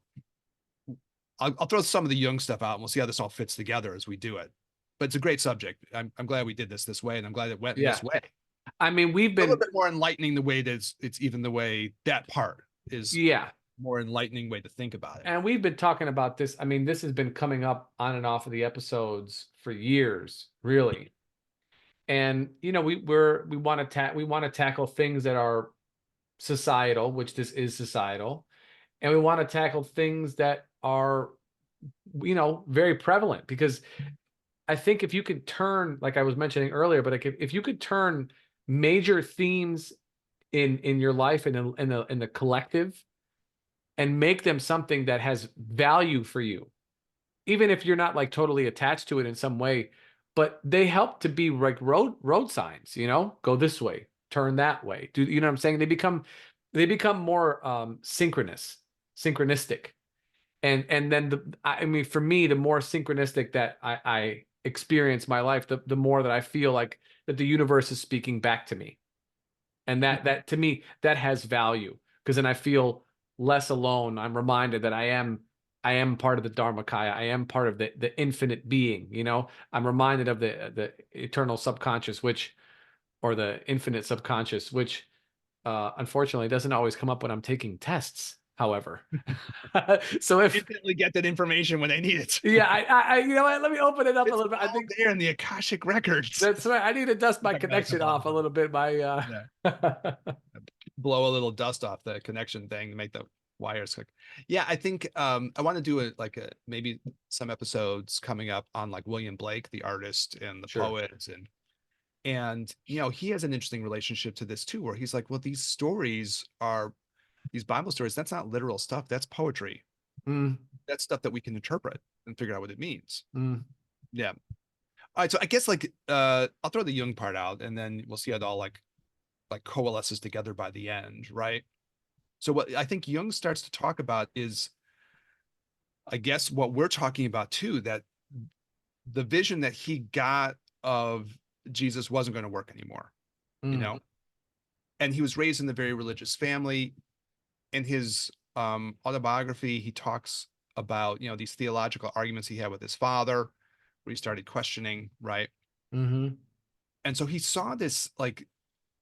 I'll throw some of the Jung stuff out and we'll see how this all fits together as we do it. But it's a great subject. I'm glad we did this way, and I'm glad it went in Yeah. this way. I mean, we've A little been, bit more enlightening the way that it's even the way that part is yeah. more enlightening way to think about it. And we've been talking about this. I mean, this has been coming up on and off of the episodes for years, really. And we want to tackle things that are societal, which this is societal, and we want to tackle things that are, very prevalent, because I think if you could turn, like I was mentioning earlier, but like if you could turn major themes in your life and in the collective, and make them something that has value for you, even if you're not like totally attached to it in some way, but they help to be like road signs, go this way, turn that way. Do you know what I'm saying? They become more synchronistic. And then I mean, for me, the more synchronistic that I experience my life, the more that I feel like that the universe is speaking back to me. And that to me, that has value, because then I feel less alone. I'm reminded that I am part of the Dharmakaya. I am part of the infinite being, I'm reminded of the eternal subconscious, or the infinite subconscious, which unfortunately doesn't always come up when I'm taking tests, however. So if Instantly get that information when they need it. yeah, you know what, let me open it up a It's little bit. I all think there in the Akashic records. that's right. I need to dust my Talk about it a connection couple off a episodes. little bit. My Yeah. Blow a little dust off the connection thing to make the wires click. Yeah, I think I want to do maybe some episodes coming up on like William Blake, the artist and the Sure. poet, and he has an interesting relationship to this too, where he's like, well, these Bible stories, that's not literal stuff, that's poetry. Mm, That's stuff that we can interpret and figure out what it means. mm, Yeah. All right, so I guess like I'll throw the Jung part out, and then we'll see how it all like coalesces together by the end, right? So what I think Jung starts to talk about is, I guess, what we're talking about too, that the vision that he got of Jesus wasn't going to work anymore, you mm, know? And he was raised in a very religious family. In his autobiography, he talks about, these theological arguments he had with his father, where he started questioning, right? mm-hmm. And so he saw this like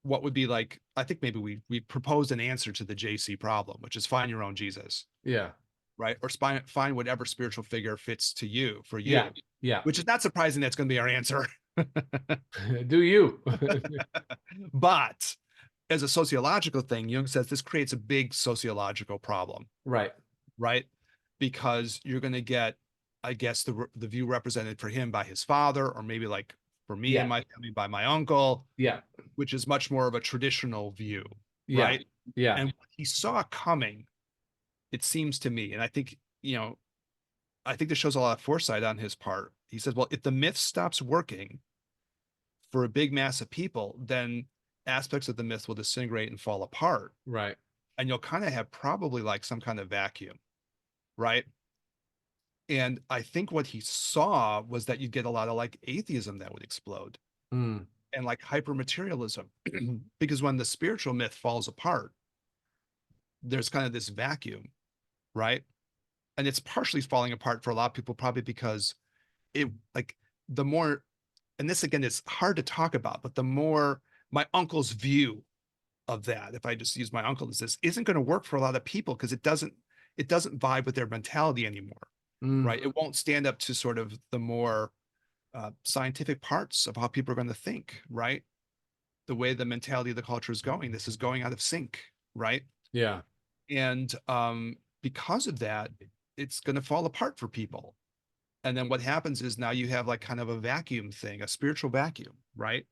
what would be like, I think maybe we proposed an answer to the JC problem, which is find your own Jesus, Yeah. right? Or find whatever spiritual figure fits to you for Yeah. you. Yeah. which is not surprising. That's going to be our answer. Do you? But as a sociological thing, Jung says this creates a big sociological problem, Right. right? Because you're going to get, I guess, the view represented for him by his father, or maybe like for me and Yeah. my family by my uncle, Yeah. which is much more of a traditional view, Yeah. right? Yeah. And what he saw coming, it seems to me, and I think, I think this shows a lot of foresight on his part. He says, well, if the myth stops working for a big mass of people, then aspects of the myth will disintegrate and fall apart. Right. And you'll kind of have probably like some kind of vacuum, right? And I think what he saw was that you'd get a lot of like atheism that would explode Mm. and like hypermaterialism. Because when the spiritual myth falls apart, there's kind of this vacuum, right? And it's partially falling apart for a lot of people, probably because it like the more, and this again is hard to talk about, but the more my uncle's view of that, if I just use my uncle as this, isn't going to work for a lot of people because it doesn't vibe with their mentality anymore, Mm. right? It won't stand up to sort of the more scientific parts of how people are going to think, right? The way the mentality of the culture is going, this is going out of sync, right? Yeah. And because of that, it's going to fall apart for people. And then what happens is now you have like kind of a vacuum thing, a spiritual vacuum, right?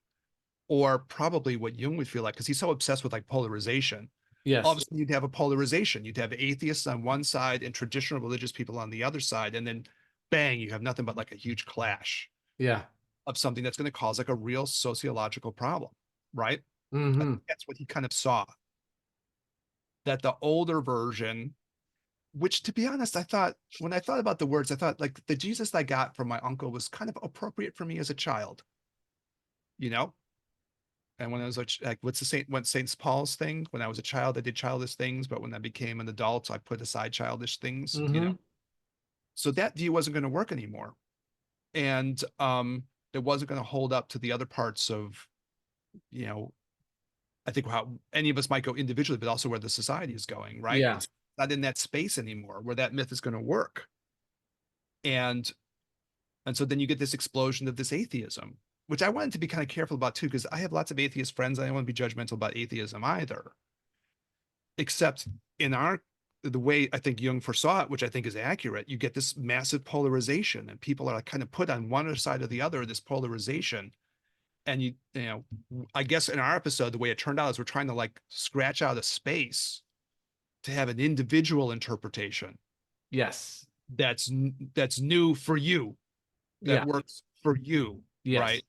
Or probably what Jung would feel like, because he's so obsessed with like polarization. All of a Yes. sudden, you'd have a polarization. You'd have atheists on one side and traditional religious people on the other side. And then bang, you have nothing but like a huge clash Yeah. of something that's going to cause like a real sociological problem, right? I Mm-hmm. think that's what he kind of saw. That the older version, which to be honest, I thought when I thought about the words, I thought like the Jesus I got from my uncle was kind of appropriate for me as a child, you know? And when I was like, what's Saint Paul's thing? When I was a child, I did childish things, but when I became an adult, I put aside childish things. Mm-hmm. So that view wasn't going to work anymore. And it wasn't going to hold up to the other parts of, you know, I think how any of us might go individually, but also where the society is going, right? Yeah. It's not in that space anymore where that myth is going to work. And and so then you get this explosion of this atheism, which I wanted to be kind of careful about too, because I have lots of atheist friends. I don't want to be judgmental about atheism either. Except in the way I think Jung foresaw it, which I think is accurate, you get this massive polarization, and people are kind of put on one side or the other of this polarization. And I guess in our episode, the way it turned out is we're trying to like scratch out a space to have an individual interpretation Yes. that's new for you, that Yeah. works for you, Yes. right?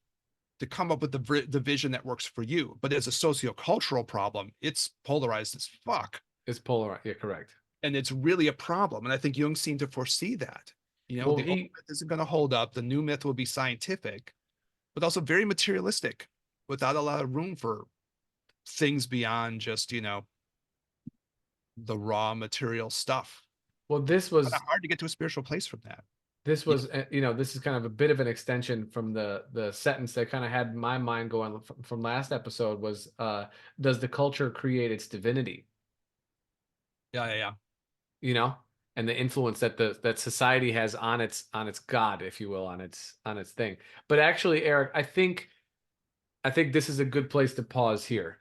To come up with the vision that works for you. But as a sociocultural problem, it's polarized as fuck. It's polar. Yeah. Correct. And it's really a problem. And I think Jung seemed to foresee that. Well, The old myth isn't going to hold up. The new myth will be scientific, but also very materialistic, without a lot of room for things beyond just, the raw material stuff. well, Kind of hard to get to a spiritual place from that. this is kind of a bit of an extension from the sentence that kind of had my mind going from last episode was, does the culture create its divinity? Yeah, yeah, yeah. You know, and the influence that that society has on its God, if you will, on its thing. But actually, Eric, I think this is a good place to pause here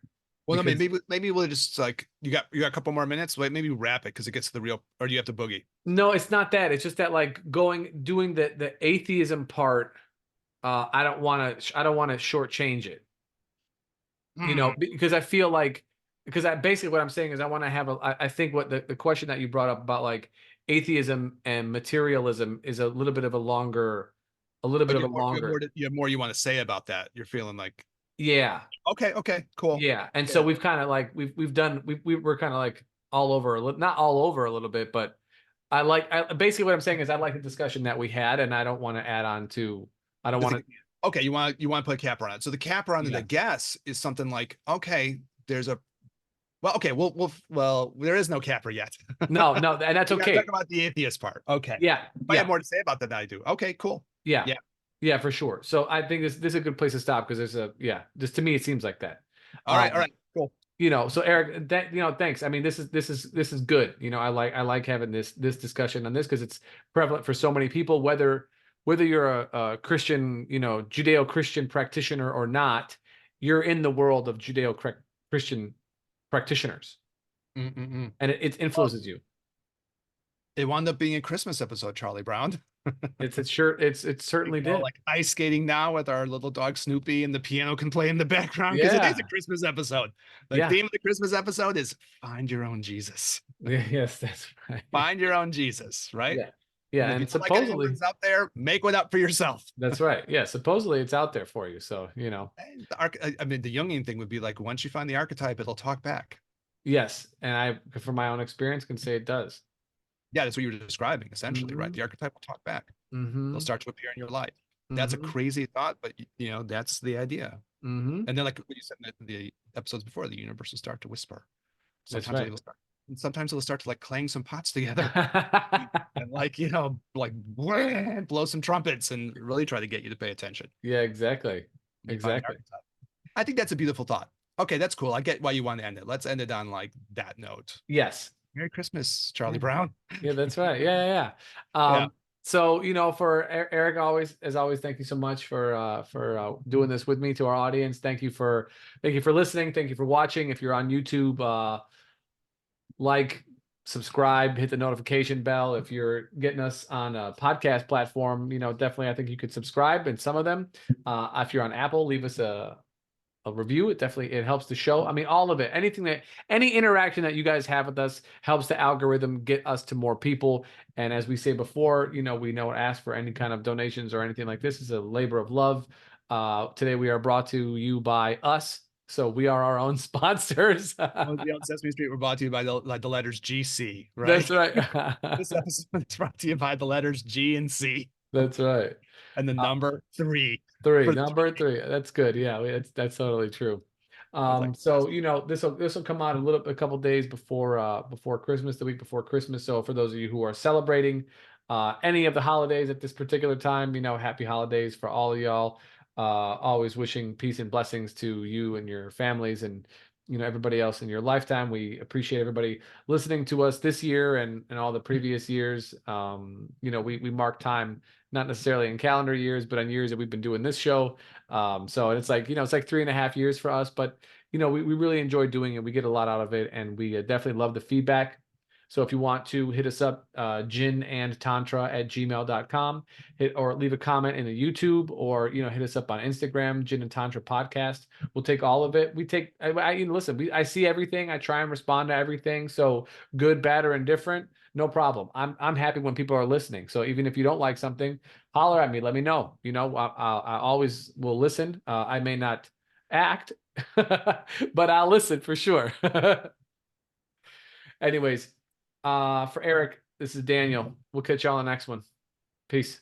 Well, no, because maybe we'll just like you got a couple more minutes. Wait, maybe wrap it because it gets to the real, or do you have to boogie? no, it's not that. It's just that like doing the atheism part. I don't want to shortchange it. Hmm. Because I feel like because I basically what I'm saying is I want to have I think what the question that you brought up about like atheism and materialism is a little Oh, bit of a longer. you have more you want to say about that. You're feeling like, Yeah. okay, cool. Yeah. And so Yeah. we've kind of like we've done we're kind of like all over not all over a little bit, but basically what I'm saying is I like the discussion that we had and I don't want to add on to I don't want to Okay, you want to put a capper on it. So the capper on it, I yeah. guess, is something like, okay, there's a well, okay, well, there is no capper yet. No, no, and that's We got to talk okay. about the atheist part. Okay, Yeah. I have Yeah. more to say about that than I do. Okay, cool. Yeah. Yeah. Yeah, for sure. So I think this is a good place to stop because just to me it seems like that. All Um, right, cool. so Eric, thanks. I mean, this is good. I like having this discussion on this because it's prevalent for so many people, whether whether you're a Christian, Judeo-Christian practitioner or not, you're in the world of Judeo-Christian practitioners, Mm-mm-mm. and it Well, influences you. it wound up being a Christmas episode, Charlie Brown. It You certainly know, did. like ice skating now with our little dog Snoopy, and the piano can play in the background because it is a Yeah. Christmas episode. The Yeah. theme of the Christmas episode is find your own Jesus. Yes, that's right. Find your own Jesus, right? Yeah. Yeah, And if you and don't like anyone supposedly that's out there, make one up for yourself. that's right. Yeah, supposedly it's out there for you. So, And I mean, the Jungian thing would be like once you find the archetype, it'll talk back. yes, and I, from my own experience, can say it does. Yeah, that's what you were describing, essentially, right? Hmm. The archetype will talk back. They'll Hmm. start to appear in your life. That's a Hmm. crazy thought, but that's the idea. Hmm. And then, like what you said in the episodes before, the universe will start to whisper. That's Sometimes right. it'll start, and sometimes it'll start to like clang some pots together and like like blow some trumpets and really try to get you to pay attention. Yeah, exactly. And you find the Exactly. archetype. I think that's a beautiful thought. Okay, that's cool. I get why you want to end it. Let's end it on like that note. Yes. Merry Christmas, Charlie Yeah. Brown. Yeah, that's right. Yeah, yeah, yeah. Yeah. So for Eric, as always, thank you so much for doing this with me. To our audience, thank you for listening. Thank you for watching. If you're on YouTube, like, subscribe, hit the notification bell. If you're getting us on a podcast platform, definitely I think you could subscribe. And some of them, if you're on Apple, leave us a review. It helps the show. I mean, all of it, any interaction that you guys have with us helps the algorithm get us to more people. And as we say before, we don't ask for any kind of donations or anything like this. It's a labor of love. Today we are brought to you by us. So we are our own sponsors. On Sesame Street, we're brought to you by the letters GC, right? That's right. This episode is brought to you by the letters G and C That's right. and the number 3 Three, for the number three. That's good. Yeah, that's totally true. That's like So this will come out a couple days before Christmas, the week before Christmas. So for those of you who are celebrating any of the holidays at this particular time, happy holidays for all of y'all. Always wishing peace and blessings to you and your families and everybody else in your lifetime. We appreciate everybody listening to us this year and all the previous years. We mark time not necessarily in calendar years, but on years that we've been doing this show. So it's like, it's like 3.5 years for us, but we really enjoy doing it. We get a lot out of it, and we definitely love the feedback. So if you want to hit us up, ginandtantra@gmail.com, or leave a comment in the YouTube, or hit us up on Instagram, Gin and Tantra Podcast. We'll take all of it. Listen, I see everything. I try and respond to everything. So good, bad, or indifferent, no problem. I'm happy when people are listening. So even if you don't like something, holler at me. Let me know. I always will listen. I may not act, but I'll listen for sure. Anyways, for Eric, this is Daniel. We'll catch y'all on the next one. Peace.